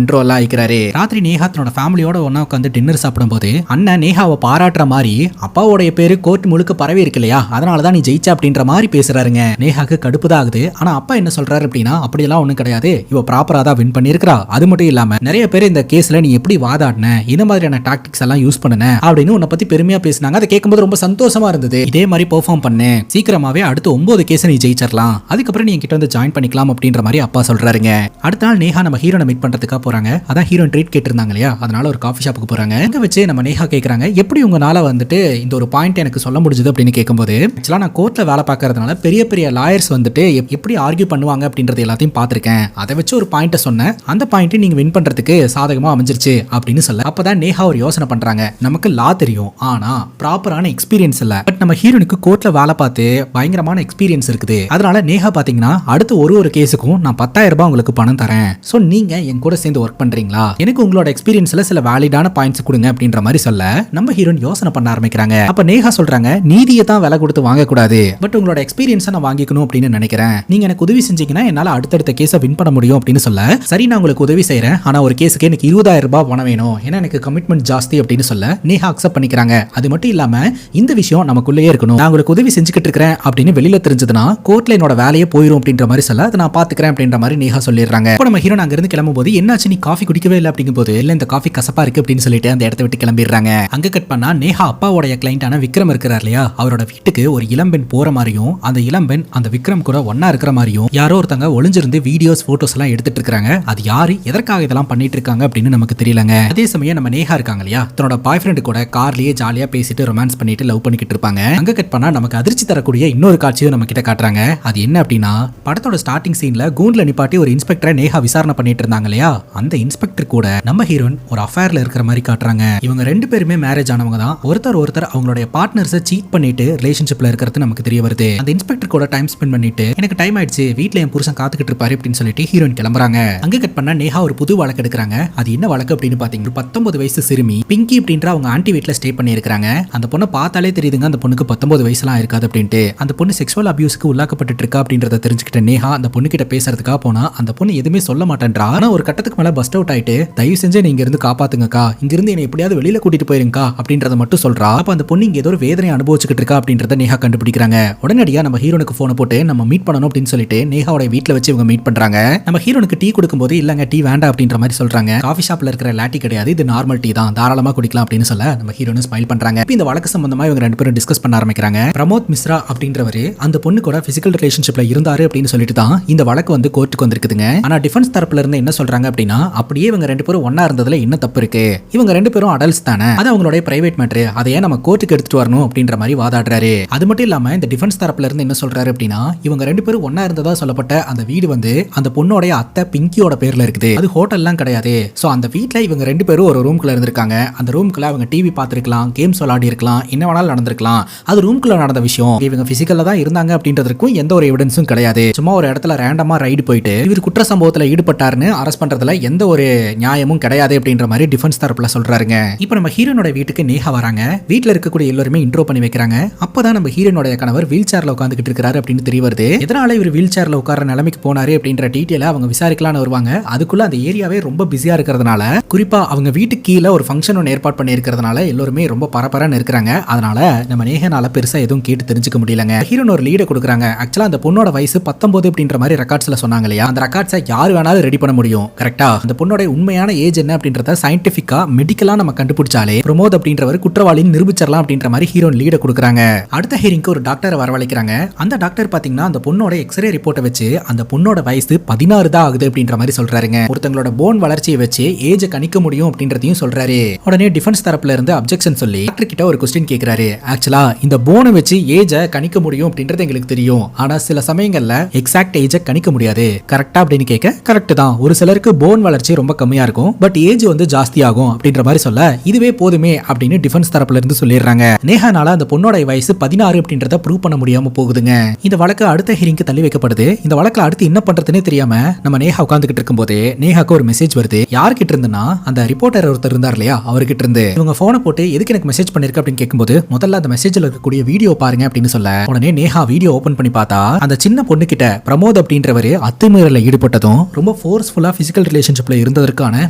இன்ட்ரோ எல்லாம் ஆயிக்கிறாரு. ராத்திரி நேஹா தன்னோட ஃபேமிலியோட ஒண்ணா உட்காந்து டின்னர் சாப்பிடும் போது அண்ணன் நேஹாவை பாராட்டுற மாதிரி அப்பாவோட பேரு கோர்ட் முழுக்க பரவி இருக்கு இல்லையா, அதனாலதான் நீ ஜெயிச்ச அப்படின்ற மாதிரி பேசுறாருங்க. நேஹாக்கு கடுப்பு தான் ஆகுது. ஆனா அப்பா என்ன சொல்றாரு அப்படின்னா, அப்படியெல்லாம் ஒண்ணும் கிடையாது, இவ ப்ராப்பரா தான் வின் பண்ணிருக்கா. அது மட்டும் இல்லாம நிறைய பேர் இந்த கேஸ்ல நீ எப்படி வாதாடின, இந்த மாதிரியான டாக்டிக்ஸ் எல்லாம் யூஸ் பண்ணன அப்படின்னு உன்னை பத்தி பெருமையா பேசினாங்க. அதை கேட்கும்போது ரொம்ப சந்தோஷமா இருந்தது. இதே மாதிரி பெர்ஃபார்ம் பண்ணு, சீக்கிரமாவே அடுத்து 9 கேஸ் நீ ஜெயிச்சிடலாம், அதுக்கப்புறம் நீ என்கிட்ட வந்து ஜாயின் பண்ணிக்கலாம் அப்படின்ற மாதிரி அப்பா சொல்றாருங்க. அடுத்த நாள் நேஹா நம்ம ஹீரோனை மீட் பண்றதுக்காக போறாங்க. அதான் ஹீரோயின் ட்ரீட் கேட்டிருந்தாங்க இல்லையா, அதனால ஒரு காஃபி ஷாப்புக்கு போறாங்க. அங்க வச்சு நம்ம நேஹா கேக்குறாங்க, எப்படி உங்களால வந்துட்டு இந்த ஒரு பாயிண்ட் எனக்கு சொல்ல முடிஞ்சது அப்படின்னு கேட்கும்போது, ஆக்சுவலா நான் கோர்ட்ல வேலை பார்க்கறதுனால பெரிய பெரிய லாயர்ஸ் வந்துட்டு எப்படி ஆர்கியூ பண்ணுவாங்க அப்படின்றது எல்லாத்தையும் பார்த்திருக்கேன். அதை வச்சு ஒரு பாயிண்ட சொன்னேன். அந்த பாயிண்ட் நீங்க வின் பண்றதுக்கு சாதகமா அமைஞ்சிருச்சு அப்படின்னு சொல்ல, அப்பதான் நேஹா ஒரு யோசனை பண்றாங்க. நமக்கு லா தெரியும், ஆனா ப்ராப்பரான எக்ஸ்பீரியன்ஸ் இல்ல. பட் நம்ம ஹீரோனுக்கு கோர்ட்ல வேலை பார்த்து பயங்கரமான எக்ஸ்பீரியன்ஸ் இருக்குது. அதனால நேஹா பாத்தீங்கன்னா அடுத்து ஒரு கேஸுக்கும் நான் 10,000 ரூபாய் உங்களுக்கு பணம் தரேன். சோ நீங்க என் கூட சேர்ந்து ஒர்க் பண்றீங்களா, எனக்கு உங்களோட எக்ஸ்பீரியன்ஸ்ல சில வேலிடான பாயிண்ட்ஸ் கொடுங்க அப்படின்ற மாதிரி சொல்ல, நம்ம ஹீரோயின் யோசனை பண்ண ஆரம்பிக்கிறாங்க. அப்ப நேஹா சொல்றாங்க, நீதியை தான் விலை கொடுத்து வாங்க கூடாது, பட் உங்களோட எக்ஸ்பீரியன்ஸை நான் வாங்கிக்கணும் அப்படின்னு நினைக்கிறேன். நீங்க எனக்கு உதவி செஞ்சீங்கன்னா என்னால அடுத்தடுத்த கேஸை வின் பண்ண முடியும் அப்படின்னு சொல்ல, சரி நான் உங்களுக்கு உதவி செய்யறேன், ஆனா ஒரு கேஸுக்கு எனக்கு 20,000 ரூபாய் பணம் வேணும், ஏன்னா எனக்கு கமிட்மெண்ட் ஜாஸ்தி அப்படின்னு சொல்ல நேஹா அக்செப்ட் பண்ணிக்கிறாங்க. அது மட்டும் இல்லாம இந்த விஷயம் நமக்குள்ளேயே இருக்கணும், நான் உங்களுக்கு உதவி செஞ்சுக்கிட்டு இருக்கிறேன் அப்படின்னு வெளியில தெரிஞ்சதுன்னா கோர்ட்ல என்னோட வேலையே போயிடும் அப்படின்ற மாதிரி சொல்ல, அதை நான் பாத்துக்கிறேன் அப்படின்ற மாதிரி நேஹா சொல்லிடுறாங்க. இப்போ நம்ம ஹீரோ அங்க இருந்து கிளம்பும் போது, என்னாச்சு நீ காஃபி குடிக்கவே இல்லை அப்படிங்கும் போது, இல்ல இந்த காஃபி கசப்பா இருக்கு அப்படின்னு சொல்லிட்டு அந்த இடத்த விட்டு கிளம்பிடுறாங்க. அங்க கட் பண்ணா நேஹா அப்பாவோட கிளைண்டான விக்ரம் இருக்கிறார் இல்லையா, அவரோட வீட்டுக்கு ஒரு இளம்பெண் போற மாதிரியும், அந்த இளம்பெண் அந்த விக்ரம் கூட ஒன்னா இருக்கிற மாதிரியும் யாரோ ஒருத்தங்க ஒளிஞ்சிருந்து வீடியோஸ் போட்டோஸ் எல்லாம் எடுத்துட்டு இருக்காங்க. அது யாரு எதற்காக இதெல்லாம் பண்ணிட்டு இருக்காங்க அப்படின்னு நமக்கு தெரியலங்க. அதே சமயம் நம்ம நேஹா இருக்காங்க இல்லையா, தன்னோட பாய் ஃப்ரெண்ட் கூட கார்லயே ஜாலியா பேசிட்டு ரொமான்ஸ் பண்ணிட்டு லவ் பண்ணிக்கிட்டு இருப்பாங்க. அங்க கட் பண்ணா நமக்கு அதிர்ச்சி தரக்கூடிய இன்னொரு காட்சியும் நம்ம கிட்ட காட்டுறாங்க. அது என்ன அப்படின்னா, படத்தோட ஸ்டார்டிங் சீன்ல கூண்ட்ல நிப்பாட்டி ஒரு இன்ஸ்பெக்டரை நேஹா விசாரணை பண்ணிட்டு இருந்தாங்க இல்லையா, அந்த இன்ஸ்பெக்டர் கூட நம்ம ஹீரோயின் ஒரு அஃபேர்ல இருக்கிற மாதிரி காட்டுறாங்க. இவங்க ரெண்டு பேருமே மேரேஜ் ஆனவங்க தான். ஒருத்தர் அவங்களுடைய பார்ட்னர்ஸை சீட் பண்ணிட்டு ரிலேஷன்ஷிப்ல இருக்கிறது நமக்கு தெரிய வருது. அந்த இன்ஸ்பெக்டர் கூட டைம் ஸ்பெண்ட் பண்ணிட்டு, எனக்கு டைம் ஆயிடுச்சு, வீட்ல என் புருஷன் காத்துக்கிட்டு இருப்பாரு அப்படின்னு சொல்லிட்டு ஹீரோயின் கிளம்புறாங்க. அங்க கட் பண்ணா நேஹா ஒரு புது வழக்கு எடுக்கிறாங்க. அது என்ன வழக்கு அப்படின்னு பாத்தீங்கன்னா, 19 வயசு சிறுமி பிங்கி அப்படின்ற அவங்க ஆண்டி வீட்ல ஸ்டே பண்ணி இருக்காங்க. அந்த பொண்ணை பார்த்தாலே தெரியுதுங்க அந்த பொண்ணுக்கு 19 வயசுலாம் இருக்காது அப்படின்ட்டு. அந்த பொண்ணு செக்ஷுவல் அபியூஸ்க்கு உள்ளாக்கப்பட்டு இருக்கா அப்படின்றத தெரிஞ்சுக்கிட்ட நேஹா அந்த பொண்ணு கிட்ட பேசுறதுக்காக போனா, அந்த பொண்ணு எதுவுமே சொல்ல மாட்டேன்றா. ஆனா ஒரு கட்டத்துக்கு மேல பஸ்ட் அவுட் ஆயிட்டு, தயவு செஞ்சு நீங்க இருந்து காப்பாத்துங்கக்கா, இங்க இருந்து என்ன எப்படியாவது வெளியில கூட்டிட்டு போயிருங்கக்கா அப்படின்றத மட்டும் சொல்றா. அப்ப அந்த பொண்ணு இங்க ஏதோ ஒரு வேதனை அனுபவிச்சுக்கிட்டு இருக்கா அப்படின்றத நேஹா கண்டுபிடிக்கிறாங்க. உடனடியா நம்ம ஹீரோனுக்கு போன் போட்டு நம்ம மீட் பண்ணணும் அப்படின்னு சொல்லிட்டு நேஹாவோட வீட்ல வச்சு இவங்க மீட் பண்றாங்க. நம்ம ஹீரோனுக்கு டீ கொடுக்கும்போது, இல்லங்க டீ வேண்டாம் அப்படின்ற மாதிரி சொல்றாங்க. காஃபி ஷாப்ல இருக்கிற லாட்டி கிடையாது, இது நார்மல் டீ தான், தாராளமா குடிக்கலாம் அப்படின்னு சொல்ல நம்ம ஹீரோனும் ஸ்மைல் பண்றாங்க. இந்த வழக்கு சம்பந்தமா இவங்க ரெண்டு பேரும் டிஸ்கஸ் பண்ண ஆரம்பிக்கிறாங்க. பிரமோத் மிஸ்ரா அப்படின்றவரு அந்த பொண்ணு கூட பிசிக்கல் ரிலேஷன்ஷிப்ல இருந்தாரு அப்படின்னு சொல்லிட்டு தான் இந்த வழக்கு வந்து கோர்ட்டுக்கு வந்திருக்குதுங்க. ஆனா டிஃபென்ஸ் தரப்புல இருந்து என்ன சொல்றாங்க அப்படின்னா, அப்படியே இவங்க ரெண்டு பேரும் ஒண்ணா இருந்ததுல என்ன தப்பு இருக்கு, இவங்க ரெண்டு பேரும் அடல்ட்ஸ் தானே, அது அவங்களுடைய பிரைவேட் மேட்டர், அதையே நம்ம கோர்ட்டுக்கு எடுத்துட்டு வரணும் அப்படின்ற மாதிரி வாதாடுறாரு. அது மட்டும் இல்லாம இந்த டிஃபென்ஸ் தரப்புல இருந்து என்ன சொல்றாரு அப்படின்னா, இவங்க ரெண்டு பேரும் ஒண்ணா இருந்ததா சொல்லப்பட்ட அந்த வீடு வந்து அந்த பொண்ணோட அத்தை பிங்கியோட பேர்ல இருக்குது, அது ஹோட்டல்லாம் கிடையாது. சோ அந்த வீட்ல இவங்க ரெண்டு பேரும் ஒரு ரூம்குள்ள இருந்திருக்காங்க. அந்த ரூம்குள்ள அவங்க டிவி பார்த்திருக்கலாம், கேம்ஸ் விளையாடி இருக்கலாம், என்ன வேணாலும் நடந்திருக்கலாம். அது ரூம்குள்ள நடந்த விஷயம். இவங்க பிசிக்கல்ல தான் இருந்தாங்க அப்படின்றதுக்கும் எந்த ஒரு எவிடன்ஸும் கிடையாது. சும்மா ஒரு இடத்துல ரேண்டமா ரைடு போயிட்டு இவர் குற்ற சம்பவத்துல ஈடுபட்டாருன்னு அரெஸ்ட் பண்றதுல எந்த ஒரு நியாயமும் கிடையாது அப்படின்ற மாதிரி டிஃபென்ஸ் தரப்புல சொல்றாருங்க. இப்போ நம்ம ஹீரோனோட வீட்டுக்கு நேஹா வராங்க. வீட்ல இருக்கக்கூடிய எல்லாருமே இன்ட்ரோ பண்ணி வைக்கிறாங்க. அப்பதான் நம்ம ஹீரோனோட கணவர் வீல் சேர்ல உட்காந்துக்கிட்டு இருக்காரு அப்படின்னு தெரிய வருது. எதனால இவர் வீல் சேர்ல உட்கார நிலைமைக்கு போனாரு அப்படின்ற டீடைல அவங்க விசாரிக்கலாம்னு வருவாங்க. அதுக்குள்ள அந்த ஏரியாவே ரொம்ப பிஸியா இருக்கிறதுனால, குறிப்பா அவங்க வீட்டுக்கு கீழே ஒரு ஃபங்க்ஷன் ஒன்று ஏற்பாடு பண்ணி இருக்கிறதுனால எல்லாருமே ரொம்ப பரபரன்னு இருக்கிறாங்க. அதனால நம்ம நேஹனால பெருசா எதுவும் கேட்டு தெரிஞ்சுக்க முடியலங்க. ஹீரோன் ஒரு லீடை கொடுக்குறாங்க. ஆக்சுவலா அந்த பொண்ணோட வயசு 19 அப்படின்ற மாதிரி ரெக்கார்ட்ஸ்ல சொன்னாங்க இல்லையா, அந்த ரெக்கார்ட்ஸை யார் வேணாலும் ரெடி பண்ண முடியும். கரெக்டா? அந்த பொண்ணோட உண்மையான ஏஜ் என்ன அப்படின்றத சயின்டிபிக்கா மெடிக்கலா நம்ம கண்டுபிடிச்சாலே பிரமோத் அப்படின்றவர் குற்றவாளின்னு நிரூபிச்சிடலாம் அப்படின்ற மாதிரி ஹீரோன் லீடை கொடுக்குறாங்க. அடுத்த ஹீரிங்க்கு ஒரு டாக்டரை வரவழைக்கிறாங்க. அந்த டாக்டர் பாத்தீங்கன்னா அந்த பொண்ணோட எக்ஸ்ரே ரிப்போர்ட்டை வச்சு அந்த பொண்ணோட வயசு 16 தான் ஆகுது அப்படின்ற மாதிரி சொல்றாருங்க. ஒருத்தங்களோட போன் வளர்ச்சியை வச்சு ஏஜ் கணிக்க முடியும் அப்படின்றதையும் சொல்றாரு. உடனே டிஃபென்ஸ் தரப்புல இருந்து அப்ஜெக்ஷன் சொல்லி டாக்டர் கிட்ட ஒரு क्वेश्चन கேக்குறாரு. ஆக்சுவலா இந்த போனை வச்சு ஏஜை கணிக்க முடியும் அப்படின்றது எங்களுக்கு தெரியும், ஆனா சில சமயங்கள்ல எக்ஸாக்ட் ஏஜை கணிக்க முடியாது, கரெக்டா அப்படின்னு கேட்க, கரெக்ட் தான், ஒரு சிலருக்கு போன் வளர்ச்சி ரொம்ப கம்மியா இருக்கும், பட் ஏஜ் வந்து ஜாஸ்தி ஆகும் அப்படின்ற மாதிரி சொல்ல இதுவே போதுமே அப்படின்னு டிஃபென்ஸ் தரப்புல இருந்து சொல்லிடுறாங்க. நேஹானால அந்த பொண்ணோட வயசு 16 அப்படின்றத ப்ரூவ் பண்ண முடியாம போகுதுங்க. இந்த வழக்கு அடுத்த ஹியரிங்க்கு தள்ளி வைக்கப்படுது. இந்த வழக்குல அடுத்து என்ன பண்றதுன்னே தெரியாம நம்ம நேஹா உட்கார்ந்துகிட்டு இருக்கும்போது நேஹாக்கு ஒரு மெசேஜ் வருது. யார்கிட்ட இருந்துன்னா அந்த ரிப்போர்ட்டர் ஒருத்தர் இருந்தார் இல்லையா, அவர்கிட்ட இருந்து. இவங்க போனை போட்டு எதுக்கு எனக்கு மெசேஜ் பண்ணிருக்கு அப்படின்னு கேட்கும்போது முதல்ல அந்த மெசேஜ்ல இருக்கக்கூடிய வீடியோ பாருங்க அப்படின்னு சொல்ல உடனே நேஹா வீடியோ ஓபன் பண்ணி பார்த்தா அந்த சின்ன பொண்ணு கிட்ட பிரமோத் அப்படின்றவரு அத்துமீறல ஈடுபட்டதும் ரொம்ப ஃபோர்ஸ்ஃபுல்லா பிசிக்கல் ரிலேஷன்ஷிப்ல இருந்ததற்கான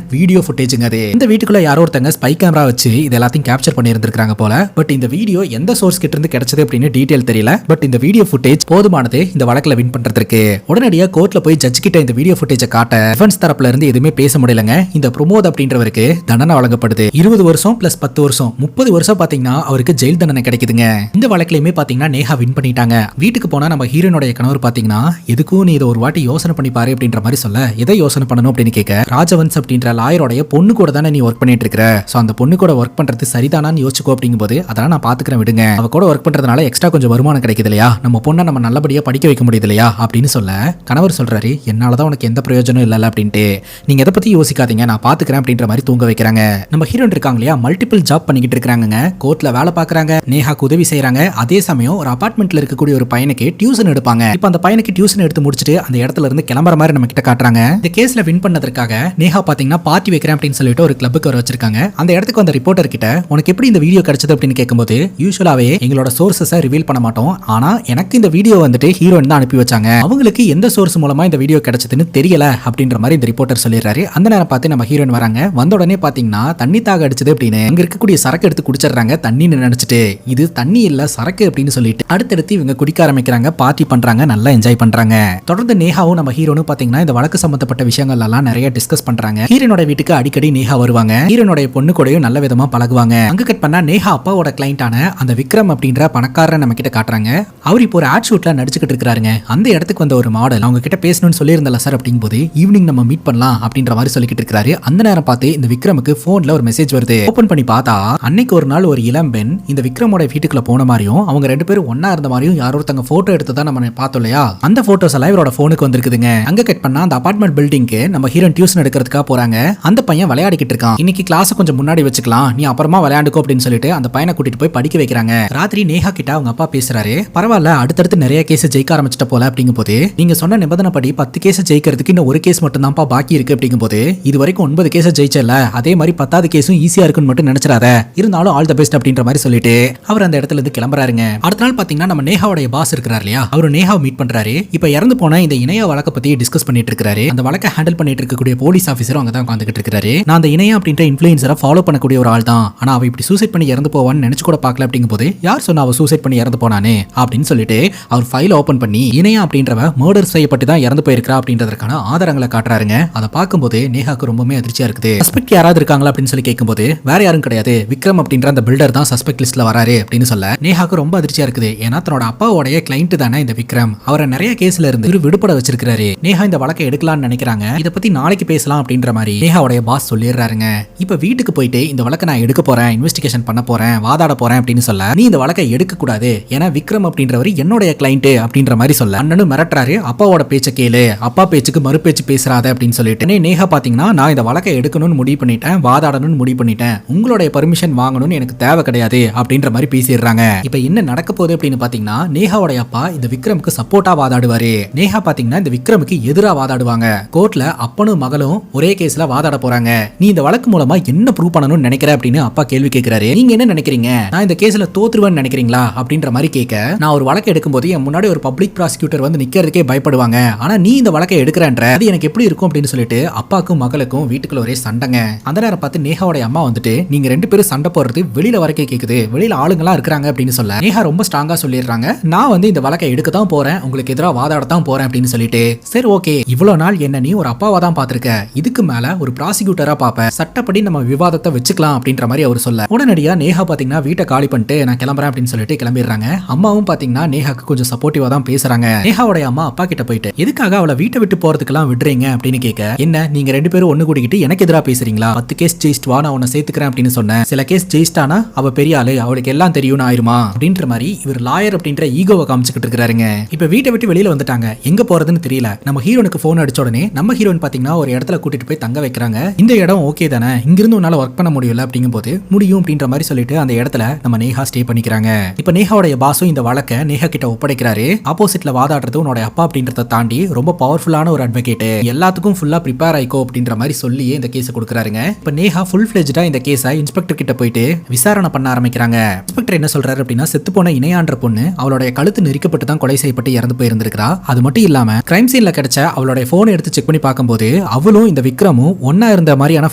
வீடியோ ஃபுட்டேஜ்ங்க அது. இந்த வீட்டுக்குள்ள யாரோ ஒருத்தங்க ஸ்பை கேமரா வச்சு இது எல்லாத்தையும் கேப்சர் பண்ணி இருந்திருக்காங்க போல. பட் இந்த வீடியோ எந்த சோர்ஸ் கிட்ட இருந்து கிடைச்சது அப்படின்னு டீடைல் தெரியல. பட் இந்த வீடியோ ஃபுட்டேஜ் போதுமானது இந்த வழக்குல வின் பண்றதுக்கு. உடனடியா கோர்ட்ல போய் ஜட்ஜ் கிட்ட இந்த வீடியோ ஃபுட்டேஜை காட்ட டிஃபென்ஸ் தரப்புல இருந்து எதுவுமே பேச முடியலங்க. இந்த பிரமோத் அப்படின்றவருக்கு தண்டனை வழங்கப்படுது. 20 வருஷம் பிளஸ் 10 வருஷம் 30 வருஷம் பாத்தீங்கன்னா அவருக்கு ஜெயில் தண்டனை கிடைக்குதுங்க. இந்த வழக்குலயுமே பாத்தீங்கன்னா நேஹா வின் பண்ணிட்டாங்க. வீட்டுக்கு போனா நம்ம ஹீரோனுடைய கணவர் பாத்தீங்கன்னா எதுக்கும் நீ இதை ஒரு வாட்டி யோசனை பண்ணி பாரு அப்படின்ற மாதிரி சொல்ல எதை யோசனை பண்ணணும் அப்படின்னு கேட்க ராஜவன்ஸ் அப்படின்ற லாயரோடைய பொண்ணு கூட தானே நீ ஒர்க் பண்ணிட்டு இருக்க, சோ அந்த பொண்ணு கூட ஒர்க் பண்றது சரிதானான்னு யோசிச்சுக்கோ அப்படிங்கும்போது அதெல்லாம் நான் பாத்துக்கிறேன் விடுங்க, அவ கூட ஒர்க் பண்றதுனால எக்ஸ்ட்ரா கொஞ்சம் வருமானம் கிடைக்குது இல்லையா, நம்ம பொண்ணை நம்ம நல்லபடியா படிக்க வைக்க முடியுது இல்லையா அப்படின்னு சொல்ல கணவர் சொல்றாரு என்னாலதான் உனக்கு எந்த பிரயோஜனம் இல்ல அப்படின்ட்டு, நீங்க எதை பத்தி யோசிக்காதீங்க நான் பாத்துக்கிறேன் அப்படின்ற மாதிரி தூங்க வைக்கிறாங்க. நம்ம ஹீரோன் இருக்காங்க இல்லையா, மல்டிபிள் ஜாப் பண்ணிக்கிட்டு இருக்காங்க. கோர்ட்ல வேலை பாக்குறாங்க, நேஹாக்கு உதவி செய்யறாங்க. அதே சமயம் ஒரு அபார்ட்மெண்ட்ல இருக்கக்கூடிய ஒரு பையனுக்கு டியூஷன் எடுப்பாங்க. இப்போ அந்த பையனுக்கு டியூஷன் எடுத்து முடிச்சுட்டு அந்த இடத்துல இருந்து கிளம்புற மாதிரி நம்ம கிட்ட காட்டுறாங்க. இந்த கேஸ்ல வின் பண்ணதற்காக நேஹா பாத்தீங்கன்னா பார்ட்டி வைக்கிறேன் அப்படின்னு சொல்லிட்டு ஒரு கிளப்புக்கு வர வச்சிருக்காங்க. அந்த இடத்துக்கு வந்த ரிப்போர்ட்டர் கிட்ட உனக்கு எப்படி இந்த வீடியோ கிடைச்சது அப்படின்னு கேட்கும்போது யூசுவலாவே எங்களோட சோர்சஸை ரிவீல் பண்ண மாட்டோம், ஆனா எனக்கு இந்த வீடியோ வந்துட்டு ஹீரோயின் தான் அனுப்பி வச்சாங்க, அவங்களுக்கு எந்த சோர்ஸ் மூலமா இந்த வீடியோ கிடைச்சதுன்னு தெரியல அப்படின்ற மாதிரி இந்த ரிப்போர்ட்டர் சொல்லிடுறாரு. அந்த நேரம் பார்த்து நம்ம ஹீரோயின் வராங்க. வந்த உடனே பாத்தீங்கன்னா தண்ணி தாக அடிச்சது அப்படின்னு அங்க இருக்கக்கூடிய சரக்கு எடுத்து குடிச்சிடுறாங்க. தண்ணின்னு நினைச்சிட்டு இது தண்ணி இல்ல சரக்கு அப்படின்னு சொல்லிட்டு அடுத்தடுத்து இவங்க குடிக்க ஆரம்பிக்கிறாங்க, பார்ட்டி பண்றாங்க, நல்லா என்ஜாய் பண்றாங்க. தொடர்ந்து நேஹாவும் நம்ம ஹீரோனும் பாத்தீங்கன்னா இந்த வழக்கு சம்பந்தப்பட்ட விஷயங்கள் எல்லாம் நிறைய டிஸ்கஸ் பண்றாங்க. ஹீரோனோட வீட்டுக்கு அடிக்கடி நேஹா வருவாங்க. ஹீரோனோட பொண்ணு கூடயும் நல்ல விதமா பழகுவாங்க. அங்க கட் பண்ணா நேஹா அப்பாவோட கிளைண்டான அந்த விக்ரம் அப்படின்ற பணக்காரரை நம்ம கிட்ட காட்டுறாங்க. அவர் இப்போ ஒரு ஆட் ஷூட்ல நடிச்சுக்கிட்டு இருக்காருங்க. அந்த இடத்துக்கு வந்த ஒரு மாடல் அவங்க கிட்ட பேசணும்னு சொல்லியிருந்தல சார் அப்படிங்கும்போது ஈவினிங் நம்ம மீட் பண்ணலாம் அப்படின்ற மாதிரி சொல்லிக்கிட்டு இருக்காரு. அந்த நேரம் பார்த்து இந்த விக்ரமுக்கு போன்ல ஒரு மெசேஜ் வருது. ஓபன் பண்ணி பார்த்தா அன்னைக்கு ஒரு நாள் ஒரு இளம்பெண் இந்த விக்ரமோட வீட்டுக்குள்ள போன மாதிரியும் அவங்க ரெண்டு பேரும் ஒன்னா இருந்த மாதிரியும் யாரோ ஒருத்தங்க போட்டோ எடுத்ததா நம்ம பார்த்தோம் இல்லையா, அந்த போட்டோஸ் எல்லாம் இவரோட போனுக்கு வந்திருக்குதுங்க. அங்க கட் பண்ணா அந்த அபார்ட்மெண்ட் பில்டிங்க்கு நம்ம ஹீரோன் டியூஷன் எடுக்கிறதுக்காக போறாங்க. அந்த பையன் விளையாடிக்கிட்டு இருக்கான். இன்னைக்கு கிளாஸ் கொஞ்சம் முன்னாடி வச்சுக்கலாம், நீ அப்புறமா விளையாண்டுக்கோ அப்படின்னு சொல்லிட்டு அந்த பையனை கூட்டிட்டு போய் படிக்க வைக்கிறாங்க. ராத்திரி நேஹா கிட்ட அவங்க அப்பா பேசுறாரு, பரவாயில்ல அடுத்தடுத்து நிறைய கேஸ் ஜெயிக்க ஆரம்பிச்சிட்ட போல அப்படிங்கும்போது நீங்க சொன்ன நிபந்தனைப்படி 10 கேஸ் ஜெயிக்கிறதுக்கு இன்னும் ஒரு கேஸ் மட்டும் தான்ப்பா பாக்கி இருக்கு அப்படிங்கும்போது இது வரைக்கும் 9 கேஸ் ஜெயிச்சல, அதே மாதிரி 10வது கேஸும் ஈஸியா இருக்குன்னு மட்டும் நினைச்சிடாத, இருந்தாலும் ஆல் தி பெஸ்ட் அப்படின்ற மாதிரி சொல்லிட்டு அவர் அந்த இடத்துல இருந்து கிளம்புறாருங்க. அடுத்த நாள் பாத்தீங்கன்னா நம்ம நேஹாவுடைய பாஸ் இருக்கிறார் இல்லையா, அவர் நேஹாவை மீட் பண்றாரு. இப்ப இறந்து போன இந்த இணைய வழக்க பத்தி டிஸ்கஸ் பண்ணிட்டு இருக்காரு. அந்த வழக்கை ஹேண்டில் பண்ணிட்டு இருக்கக்கூடிய போலீஸ் ஆபீசரும் அங்க தான் உட்கார்ந்துகிட்டு இருக்காரு. நான் அந்த இணைய அப்படின்ற இன்ஃப்ளூயன்சரை ஃபாலோ பண்ணக்கூடிய ஒரு ஆள் தான், ஆனா அவ இப்படி சூசைட் பண்ணி இறந்து போவான்னு நினைச்சு கூட பார்க்கல அப்படிங்கும்போது யார் சொன்னா அவ சூசைட் பண்ணி இறந்து போனானே அப்படின்னு சொல்லிட்டு அவர் ஃபைல் ஓபன் பண்ணி இணைய அப்படின்றவ மர்டர் செய்யப்பட்டு தான் இறந்து போயிருக்கா அப்படின்றதுக்கான ஆதாரங்களை காட்டுறாருங்க. அதை பார்க்கும்போது நேஹாக்கு ரொம்பவே அதிர்ச்சியா இருக்குது. சஸ்பெக்ட் யாராவது இருக்காங்களா அப்படின்னு சொல்லி கேட்கும்போது வேற யாரும் கிடையாது, விக்ரம் அப்படின்ற அந்த பில்டர் தான் சஸ்பெக்ட் லிஸ்ட்ல வராரு அப்படின்னு சொல்ல நேஹாக்கு ரொம்ப அதிர்ச்சியா இருக்குது. ஏன்னா தன்னோட அப்பாவோடைய கிளைண்ட் தானே இந்த விக்ரம், அவரை நிறைய கேஸ்ல இருந்து விடுபட வச்சிருக்காரு. நேஹா இந்த வழக்கை எடுக்கலாம்னு நினைக்கிறாங்க. இதை பத்தி நாளைக்கு பேசலாம் அப்படின்ற மாதிரி நேஹாவுடைய பாஸ் சொல்லிடுறாருங்க. இப்ப வீட்டுக்கு போயிட்டு இந்த வழக்கை நான் எடுக்க போறேன், இன்வெஸ்டிகேஷன் பண்ண போறேன், வாதாட போறேன் அப்படின்னு சொல்ல நீ இந்த வழக்கை எடுக்க கூடாது, ஏன்னா விக்ரம் அப்படின்றவர் என்னுடைய கிளைண்ட் அப்படின்ற மாதிரி சொல்ல அண்ணனும் மிரட்டுறாரு, அப்பாவோட பேச்ச கேளு, அப்பா பேச்சுக்கு மறு பேச்சு பேசுறாத அப்படின்னு சொல்லிட்டு நேஹா பாத்தீங்கன்னா நான் இந்த வழக்கை எடுக்கணும்னு முடிவு பண்ணிட்டேன், வாதாடணும்னு முடிவு பண்ணிட்டேன், உங்களுடைய பர்மிஷன் வாங்கணும்னு எனக்கு தேவை கிடையாது அப்படின்ற மாதிரி பேசிடுறாங்க. இப்ப என்ன நடக்க போகுது அப்படின்னு பாத்தீங்கன்னா நேஹாவோட அப்பா இந்த விக்ரமுக்கு சப்போர்ட்டா வாதாடுவாரு, நேஹா பாத்தீங்கன்னா இந்த விக்ரமுக்கு எதிரா வாதாடுவாங்க. கோர்ட்ல அப்பனும் மகளும் ஒரே கேஸ்ல வாதாட போறாங்க. நீ இந்த வழக்கு மூலமா என்ன ப்ரூவ் பண்ணணும்னு நினைக்கிற அப்படின்னு அப்பா கேள்வி கேட்கிறாரு. நீங்க என்ன நினைக்கிறீங்க, நான் இந்த கேஸ்ல தோத்துருவேன்னு நினைக்கிறீங்களா அப்படின்ற மாதிரி கேட்க நான் ஒரு வழக்கு எடுக்கும்போது என் முன்னாடி ஒரு பப்ளிக் ப்ராசிக்யூட்டர் வந்து நிக்கிறதுக்கே பயப்படுவாங்க, ஆனா நீ இந்த வழக்கை எடுக்கிறன்ற அது எனக்கு எப்படி இருக்கும் அப்படின்னு சொல்லிட்டு அப்பாக்கும் மகளுக்கும் வீட்டுக்குள்ள ஒரே சண்டைங்க. அந்த நேரம் பார்த்து நேஹாவோட அம்மா வந்துட்டு நீங்க ரெண்டு பேரும் சண்டை போடுறது வெளியில வரைக்கும் கேக்குது, வெளியில ஆளுங்களா இருக்காங்க அப்படின்னு சொல்ல நேஹா ரொம்ப ஸ்ட்ராங்கா சொல்லிடுறாங்க, நான் வந்து இந்த வழக்கை எடுக்க தான் போறேன், உங்களுக்கு எதிராக வாதாட தான் போறேன் அப்படின்னு சொல்லிட்டு சரி ஓகே, இவ்வளவு நாள் என்ன நீ ஒரு அப்பாவா தான் பாத்திருக்க, இதுக்கு மேல ஒரு ப்ராசிக்யூட்டரா பாப்ப, சட்டப்படி நம்ம விவாதத்தை வச்சுக்கலாம் அப்படின்ற மாதிரி அவர் சொல்ல உடனடியா நேஹா பாத்தீங்கன்னா வீட்டை காலி பண்ணிட்டு நான் கிளம்புறேன் அப்படின்னு சொல்லிட்டு கிளம்பிடுறாங்க. அம்மாவும் பாத்தீங்கன்னா நேஹாக்கு கொஞ்சம் சப்போர்ட்டிவா தான் பேசுறாங்க. நேஹாவோட அம்மா அப்பா கிட்ட போயிட்டு எதுக்காக அவளை வீட்டை விட்டு போறதுக்கெல்லாம் விடுறீங்க அப்படின்னு கேட்க என்ன நீங்க ரெண்டு பேரும் ஒண்ணு கூடிக்கிட்டு எனக்கு எதிராக பேசுறீங்களா, 10 கேஸ் ஜெயிஸ்ட் வா நான் உன்னை சேர்த்துக்கிறேன் அப்படின்னு சொன்னேன், சில கேஸ் ஜெயிஸ்டானா அவ பெரிய ஆளு அவளுக்கு எல்லாம் தெரியும்னு ஆயிருமா அப்படின்ற மாதிரி இவர் லாயர் அப்படின்ற ஈகோவை காமிச்சுக்கிட்டு இருக்காருங்க. இப்ப வீட்டை விட்டு வெளியில வந்துட்டாங்க, எங்க போறதுன்னு தெரியல. நம்ம ஹீரோனுக்கு போன் அடிச்ச உடனே நம்ம ஹீரோன் பாத்தீங்கன்னா ஒரு இடத்துல கூட்டிட்டு போய் தங்க வைக்கிறாங்க. கேக்குறாங்க. இந்த இடம் ஓகே தானே, இங்கிருந்து உன்னால ஒர்க் பண்ண முடியல அப்படிங்கும் போது முடியும் அப்படின்ற மாதிரி சொல்லிட்டு அந்த இடத்துல நம்ம நேஹா ஸ்டே பண்ணிக்கிறாங்க. இப்ப நேஹாவுடைய பாஸும் இந்த வழக்க நேஹா கிட்ட ஒப்படைக்கிறாரு. ஆப்போசிட்ல வாதாடுறது உன்னோட அப்பா அப்படின்றத தாண்டி ரொம்ப பவர்ஃபுல்லான ஒரு அட்வொகேட், எல்லாத்துக்கும் ஃபுல்லா ப்ரிப்பேர் ஆயிக்கோ அப்படின்ற மாதிரி சொல்லியே இந்த கேஸ் கொடுக்குறாருங்க. இப்ப நேஹா ஃபுல் ஃபிளெஜ்டா இந்த கேஸை இன்ஸ்பெக்டர் கிட்ட போயிட்டு விசாரணை பண்ண ஆரம்பிக்கிறாங்க. இன்ஸ்பெக்டர் என்ன சொல்றாரு அப்படின்னா, செத்து போன இணையான்ற பொண்ணு அவளுடைய கழுத்து நெரிக்கப்பட்டு தான் கொலை செய்யப்பட்டு இறந்து போயிருந்திருக்கா. அது மட்டும் இல்லாம கிரைம் சீன்ல கிடைச்ச அவளுடைய போன் எடுத்து செக் பண்ணி பார்க்கும்போது அவளும் இந்த விக்ரமும் ஒன்னா இருந்த மாதிரியான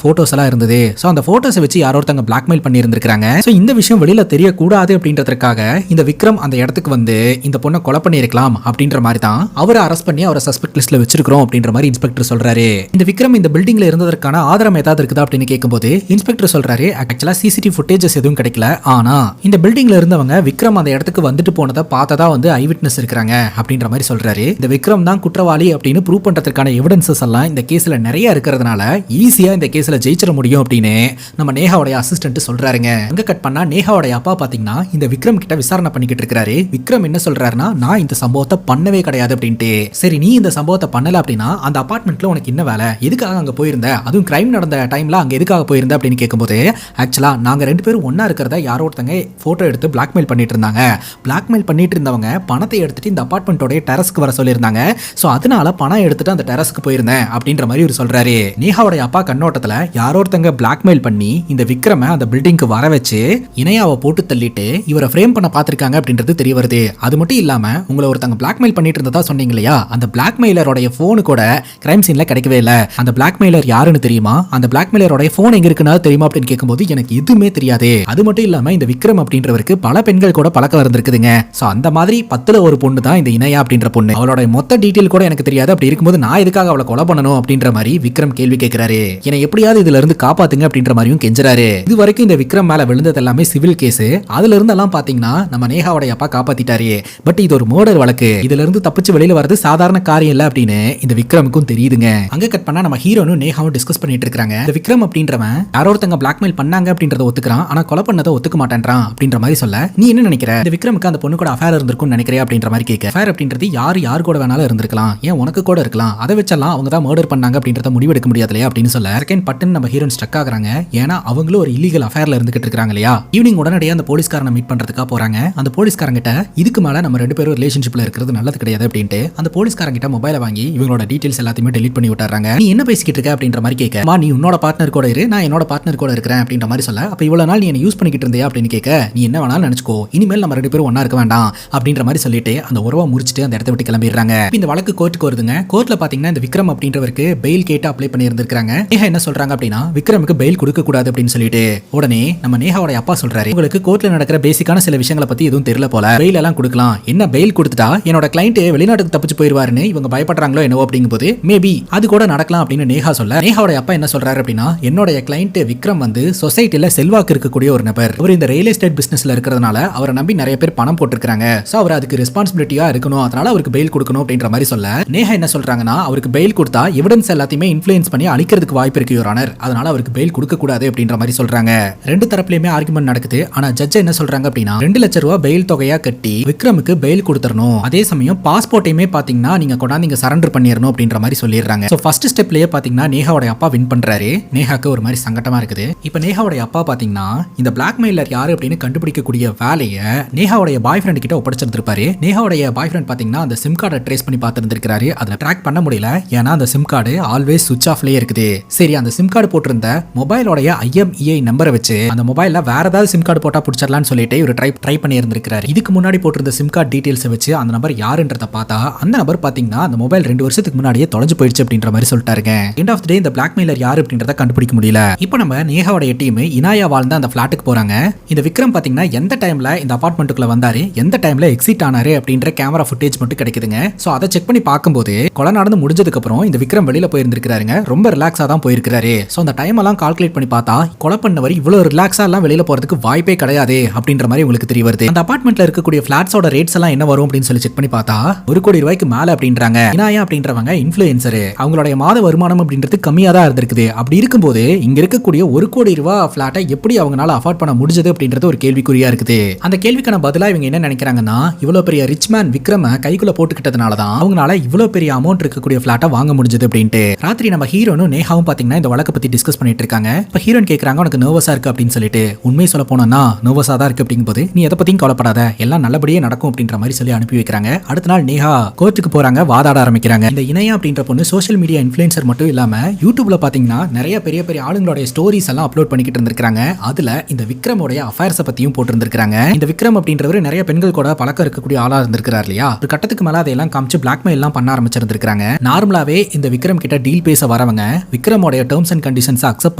போட்டோஸ் எல்லாம் இருந்தது. சோ அந்த போட்டோஸை வச்சு யாரோ ஒருத்தங்க பிளாக்மெயில் பண்ணி இருந்திருக்காங்க. சோ இந்த விஷயம் வெளியில தெரியக்கூடாது அப்படின்றதுக்காக இந்த விக்ரம் அந்த இடத்துக்கு வந்து இந்த பொண்ணை கொலை பண்ணிருக்கலாம் அப்படின்ற மாதிரி தான் அவரை அரெஸ்ட் பண்ணி அவரை சஸ்பெக்ட் லிஸ்ட்ல வச்சிருக்கோம் அப்படின்ற மாதிரி இன்ஸ்பெக்டர் சொல்றாரு. இந்த விக்ரம் இந்த பில்டிங்ல இருந்ததற்கான ஆதாரம் ஏதாவது இருக்குதா அப்படின்னு கேட்கும்போது இன்ஸ்பெக்டர் சொல்றாரு, ஆக்சுவலா சிசிடிவி ஃபுட்டேஜஸ் எதுவும் கிடைக்கல, ஆனா இந்த பில்டிங்ல இருந்தவங்க விக்ரம் அந்த இடத்துக்கு வந்துட்டு போனதை பார்த்ததா வந்து ஐ விட்னஸ் இருக்காங்க அப்படின்ற மாதிரி சொல்றாரு. இந்த விக்ரம் தான் குற்றவாளி அப்படின்னு ப்ரூவ் பண்றதுக்கான எவிடன்சஸ் எல்லாம் இந்த கேஸ்ல நிறைய இருக்கிறதுனால ஈஸியா இந்த கேஸ்ல ஜெயிச்சிட முடியும் அப்படின்னு நம்ம நேஹாவுடைய அசிஸ்டன்ட் சொல்றாருங்க. அங்க கட் பண்ணா நேஹாவுடைய அப்பா பாத்தீங்கன்னா இந்த விக்ரம் கிட்ட விசாரணை பண்ணிக்கிட்டு இருக்காரு. விக்ரம் என்ன சொல்றாருன்னா, நான் இந்த சம்பவத்தை பண்ணவே கிடையாது அப்படின்ட்டு. சரி, நீ இந்த சம்பவத்தை பண்ணல அப்படின்னா அந்த அபார்ட்மெண்ட்ல உனக்கு என்ன வேலை, எதுக்காக அங்க போயிருந்த, அதுவும் கிரைம் நடந்த டைம்ல அங்க எதுக்காக போயிருந்த அப்படின்னு கேட்கும்போது, ஆக்சுவலா நாங்க ரெண்டு பேரும் ஒன்னா இருக்கிறத யாரோ ஒருத்தங்க போட்டோ எடுத்து பிளாக்மெயில் பண்ணிட்டு இருந்தாங்க. பிளாக்மெயில் பண்ணிட்டு இருந்தவங்க பணத்தை எடுத்துட்டு இந்த அபார்ட்மெண்டோட டெரஸ்க்கு வர சொல்லியிருந்தாங்க. சோ அதனால பணம் எடுத்துட்டு அந்த டெரஸ்க்கு போயிருந்தேன் அப்படின்ற மாதிரி ஒரு சொல்றாரு. நேஹாவுடைய அப்பா கண்ணோட்டத்துல யாரோ ஒருத்தங்க பிளாக்மெயில் பண்ணி இந்த விக்ரம அந்த பில்டிங்க்கு வர வச்சு இணையாவை போட்டு தள்ளிட்டு இவரை ஃப்ரேம் பண்ண பார்த்திருக்காங்க அப்படின்றது தெரிய வருது. அது மட்டும் இல்லாம உங்களை ஒருத்தங்க பிளாக்மெயில் பண்ணிட்டு இருந்ததா சொன்னீங்க இல்லையா, அந்த பிளாக்மெயிலரோட போன் கூட கிரைம் சீன்ல கிடைக்கவே இல்லை. அந்த பிளாக்மெயிலர் யாருன்னு தெரியுமா, அந்த பிளாக்மெயிலரோட போன் எங்க இருக்குன்னு தெரியுமா அப்படின்னு கேட்கும்போது எனக்கு எதுவுமே தெரியாது. அது மட்டும் இல்லாம இந்த விக்ரம் அப்படின்றவருக்கு பல பெண்கள் கூட பழக்கம் இருந்திருக்குதுங்க. சோ அந்த மாதிரி 10ல ஒரு பொண்ணு தான் இந்த இணையா அப்படின்ற பொண்ணு. அவளோட மொத்த டீடைல் கூட எனக்கு தெரியாது. அப்படி இருக்கும்போது நான் எதுக்காக அவளை கொலை பண்ணணும் அப்படின்ற மாதிரி விக்ரம் கேள்வி கேட்கிறாரு. என்னை எப்படியாவது இதுல இருந்து காப்பாத்துங்க அப்படின்ற மாதிரியும் கெஞ்சறாரு. இது வரைக்கும் இந்த விக்ரம் மேல விழுந்தது எல்லாமே சிவில் கேஸ். அதுல இருந்து எல்லாம் பாத்தீங்கன்னா நம்ம நேஹாவுடைய அப்பா காப்பாத்திட்டாரு. பட் இது ஒரு மர்டர் வழக்கு, இதுல இருந்து தப்பிச்சு வெளியில வரது சாதாரண காரியம் இல்ல அப்படின்னு இந்த விக்ரமுக்கும் தெரியுதுங்க. அங்க கட் பண்ணா நம்ம ஹீரோனும் நேஹாவும் டிஸ்கஸ் பண்ணிட்டு இருக்காங்க. இந்த விக்ரம் அப்படின்றவன் யாரோ ஒருத்தங்க பிளாக்மெயில் பண்ணாங்க அப்படின்றத ஒத்துக்கிறான், ஆனா கொலை பண்ணதை ஒத்துக்க மாட்டேன்றான் அப்படின்ற மாதிரி சொல்ல, நீ என்ன நினைக்கிற, இந்த விக்ரமுக்கு அந்த பொண்ணு கூட அஃபேர் இருந்திருக்கும்னு நினைக்கிறியா அப்படின்ற மாதிரி கேட்க, அஃபேர் அப்படின்றது யார் கூட வேணாலும் இருந்திருக்கலாம், ஏன் உனக்கு கூட இருக்கலாம், அதை வச்செல்லாம் அவங்க தான் மர்டர் பண்ணாங்க அப்படின்றத முடிவெடுக்க முடியாது இல்லையா அப்படின்னு சொல்ல, செகண்ட் பட்டன் நம்ம ஹீரோன் ஸ்ட்ரக் ஆகுறாங்க. ஏன்னா அவங்களும் ஒரு இல்லீகல் அஃபேர்ல இருந்துகிட்டு இருக்காங்க இல்லையா. ஈவினிங் உடனடியாக அந்த போலீஸ்காரனை மீட் பண்றதுக்காக போறாங்க. அந்த போலீஸ்காரங்கிட்ட இதுக்கு மேல நம்ம ரெண்டு பேரும் ரிலேஷன்ஷிப்ல இருக்கிறது நல்லது கிடையாது அப்படின்ட்டு அந்த போலீஸ்காரங்கிட்ட மொபைலை வாங்கி இவங்களோட டீடைல்ஸ் எல்லாத்தையுமே டெலீட் பண்ணி விட்டுறாங்க. நீ என்ன பேசிக்கிட்டு இருக்க அப்படின்ற மாதிரி கேட்க, நீ உன்னோட பார்ட்னர் கூட இரு, நான் என்னோட பார்ட்னர் கூட இருக்கிறேன் அப்படின்ற மாதிரி சொல்ல, அப்ப இவ்வளவு நாள் நீ என்ன யூஸ் பண்ணிக்கிட்டு இருந்தியா அப்படின்னு கேட்க, நீ என்ன வேணாலும் நினைச்சுக்கோ, இனிமேல் நம்ம ரெண்டு பேரும் ஒன்னா இருக்க வேண்டாம் அப்படின்ற மாதிரி சொல்லிட்டு அந்த உறவை முடிச்சுட்டு அந்த இடத்த விட்டு கிளம்பிடுறாங்க. இந்த வழக்கு கோர்ட்டுக்கு வருதுங்க. கோர்ட்ல பாத்தீங்கன்னா இந்த விக்ரம் அப்படின்றவருக்கு பெயில் கேட்டு அப்ளை பண்ணி இருந்திருக்காங்க. நேஹா என்ன சொல்றாங்க அப்படின்னா, விக்ரமுக்கு பெயில் கொடுக்க கூடாது அப்படின்னு சொல்லிட்டு உடனே நம்ம நேஹாவோட அப்பா சொல்றாரு, உங்களுக்கு கோர்ட்ல நடக்கிற பேசிக்கான சில விஷயங்களை பத்தி எதுவும் தெரியல போல, பெயில் எல்லாம் கொடுக்கலாம், என்ன பெயில் கொடுத்துட்டா என்னோட கிளைண்ட் வெளிநாட்டுக்கு தப்பிச்சு போயிருவாருன்னு இவங்க பயப்படுறாங்களோ என்னவோ அப்படிங்கும்போது மேபி அது கூட நடக்கலாம் அப்படின்னு நேஹா சொல்ல, நேஹாவோட அப்பா என்ன சொல்றாரு அப்படின்னா, என்னோட கிளைண்ட் விக்ரம் வந்து சொசைட்டில செல்வாக்கு இருக்கக்கூடிய ஒரு நபர், அவர் இந்த ரியல் எஸ்டேட் பிசினஸ்ல இருக்கிறதுனால அவரை நம்பி நிறைய பேர் பணம் போட்டுருக்காங்க, சோ அவர் அதுக்கு ரெஸ்பான்சிபிலிட்டியா இருக்கணும், அதனால அவருக்கு பெயில் கொடுக்கணும் அப்படின்ற மாதிரி சொல்ல, நேஹா என்ன சொல்றாங்கன்னா, அவருக்கு பெயில் கொடுத்தா எவிடன்ஸ் எல்லாத்தையுமே இன்ஃப்ளூயன்ஸ் பண்ணி அழிக்கிறதுக்கு வாய்ப்பு இருக்கு யுவர் ஆனர், அதனால அவருக்கு பெயில் கொடுக்க கூடாது அப்படின்ற மாதிரி சொல்றாங்க. ரெண்டு தரப்புலயுமே ஆர்குமெண்ட் நடக்குது. ஆனா ஜட்ஜ் என்ன சொல்றாங்க அப்படின்னா, 2 லட்சம் ரூபாய் பெயில் தொகையா கட்டி விக்ரமுக்கு பெயில் கொடுத்துறணும், அதே சமயம் பாஸ்போர்ட்டையுமே பாத்தீங்கன்னா நீங்க கொண்டாந்து சரண்டர் பண்ணிடணும் அப்படின்ற மாதிரி சொல்லிடுறாங்க. சோ ஃபர்ஸ்ட் ஸ்டெப்லயே பாத்தீங்கன்னா நேஹாவோட அப்பா வின் பண்றாரு. நேஹாக்கு ஒரு மாதிரி சங்கட்டமா இருக்குது. இப்போ நேஹாவோட அப்பா பாத்தீங்கன்னா இந்த பிளாக்மெயிலர் யாரு அப்படின்னு கண்டுபிடிக்கக்கூடிய வேலையை நேஹாவோட பாய் ஃப்ரெண்ட் கிட்ட ஒப்படைச்சிருந்திருப்பாரு. நேஹாவோட பாய் ஃப்ரெண்ட் பாத்தீங்கன்னா அந்த சிம் கார்டை ட்ரேஸ் பண்ணி பார்த்திருந்திருக்காரு. அதை ட்ராக் பண்ண முடியல, ஏன்னா அந்த சிம் கார்டு ஆல்வேஸ் சுவிட்ச் ஆஃப்லயே இருக்குது. சரி, அந்த சிம் கார்டு போட்டிருந்த மொபைலோட IMEI நம்பரை வச்சு அந்த மொபைல்ல வேற ஏதாவது சிம் கார்டு போட்டா பிடிச்சிடலாம்னு சொல்லிட்டு இவர் ட்ரை பண்ணி இருந்திருக்காரு. இதுக்கு முன்னாடி போட்டிருந்த சிம் கார்டு டீடைல்ஸ் வச்சு அந்த நம்பர் யாருன்றத பார்த்தா அந்த நபர் பாத்தீங்கன்னா அந்த மொபைல் 2 வருஷத்துக்கு முன்னாடியே தொலைஞ்சு போயிடுச்சு அப்படின்ற மாதிரி சொல்லிட்டாருங்க. எண்ட் ஆஃப் தி டே இந்த பிளாக்மெயிலர் யாரு அப்படின்றத கண்டுபிடிக்க முடியல. இப்போ நம்ம நேஹாவோட டீம் இனாயா வாழ்ந்த அந்த பிளாட்டுக்கு போறாங்க. இந்த விக்ரம் பாத்தீங்கன்னா எந்த டைம்ல இந்த அபார்ட்மெண்ட்டுக்குள்ள வந்தாரு, எந்த டைம்ல எக்ஸிட் ஆனாரு அப்படின்ற கேமரா ஃபுட்டேஜ் மட்டும் கிடைக்குதுங்க. சோ அதை செக் பண்ணி பார்க்கும்போது கொலை நடந்து முடிஞ்சதுக்கு அப்புறம் இந்த விக்ரம் வெளியில போயிருந்திருக்காருங்க. ரொம்ப ரிலாக்ஸா தான் போயிருக்காரு. சோ அந்த டைம் எல்லாம் கால்குலேட் பண்ணி பார்த்தா கொலை பண்ணவர் இவ்வளவு ரிலாக்ஸா எல்லாம் வெளியில போறதுக்கு வாய்ப்பே கிடையாது அப்படின்ற மாதிரி உங்களுக்கு தெரிய வருது. அந்த அபார்ட்மெண்ட்ல இருக்கக்கூடிய பிளாட்ஸோட ரேட்ஸ் எல்லாம் என்ன வரும் அப்படின்னு சொல்லி செக் பண்ணி பார்த்தா 1 கோடி ரூபாய்க்கு மேல அப்படின்றாங்க. இனாயா அப்படின்றவங்க இன்ஃப்ளூயன்சர், அவங்களுடைய மாத வருமானம் அப்படின்றது கம்மியா தான் இருந்திருக்குது. அப்படி இருக்கும்போது இங்க இருக்கக்கூடிய 1 கோடி ரூபாய் பிளாட்டை எப்படி அவங்களால அஃபோர்ட் பண்ண முடிஞ்சது அப்படின்றது ஒரு கேள்விக்குறியா இருக்குது. அந்த கேள்விக்கான பதிலா இவங்க என்ன நினைக்கிறாங்கன்னா, இவ்வளவு பெரிய ரிச் மேன் விக்ரம கைக்குள்ள போட்டுக்கிட்டதுனால தான் அவங்களால இவ்வளவு பெரிய அமௌண்ட் இருக்கக்கூடிய பிளாட்டை வாங்க முடிஞ்சது அப்படின்ட்டு. ராத்திரி நம்ம ஹீரோனும் நேஹாவும் பாத்தீங்கன்னா இந்த வழக்கை பத்தி டிஸ்கஸ் பண்ணிட்டு இருக்காங்க. இப்ப ஹீரோயின் கேக்குறாங்க உனக்கு நர்வஸா இருக்கு அப்படின்னு சொல்லிட்டு. உண்மையை சொல்ல போனா நர்வஸா தான் இருக்கு அப்படிங்கும்போது நீ எதை பத்தியும் கவலைப்படாத, எல்லாம் நல்லபடியே நடக்கும் அப்படின்ற மாதிரி சொல்லி அனுப்பி வைக்கிறாங்க. அடுத்த நாள் நேஹா கோர்ட்டுக்கு போறாங்க, வாதாட ஆரம்பிக்கிறாங்க. இந்த இணையா அப்படின்ற பொண்ணு சோஷியல் மீடியா இன்ஃப்ளூயன்சர் மட்டும் இல்லாம யூடியூப்ல பாத்தீங்கன்னா நிறைய பெரிய பெரிய ஆளுங்களுடைய ஸ்டோரிஸ் எல்லாம் அப்லோட் பண்ணிக்கிட்டு இருந்திருக்காங்க. அதுல இந்த விக்ரமோடைய அஃபேர்ஸை பத்தியும் போட்டிருந்திருக்காங்க. இந்த விக்ரம் அப்படின்றவர் நிறைய பெண்கள் கூட பழக்கம் இருக்கக்கூடிய ஆளா இருந்திருக்காரு இல்லையா. ஒரு கட்டத்துக்கு மேல அதையெல்லாம் காமிச்சு பிளாக்மெயில் எல்லாம் பண்ண ஆரம்பிச்சிருந்திருக்காங்க. நார்மலாவே இந்த விக்ரம் கிட்ட டீல் பேச வரவங்க விக்ரமோட டர்ம்ஸ் அண்ட் கண்டிஷன்ஸ் அக்செப்ட்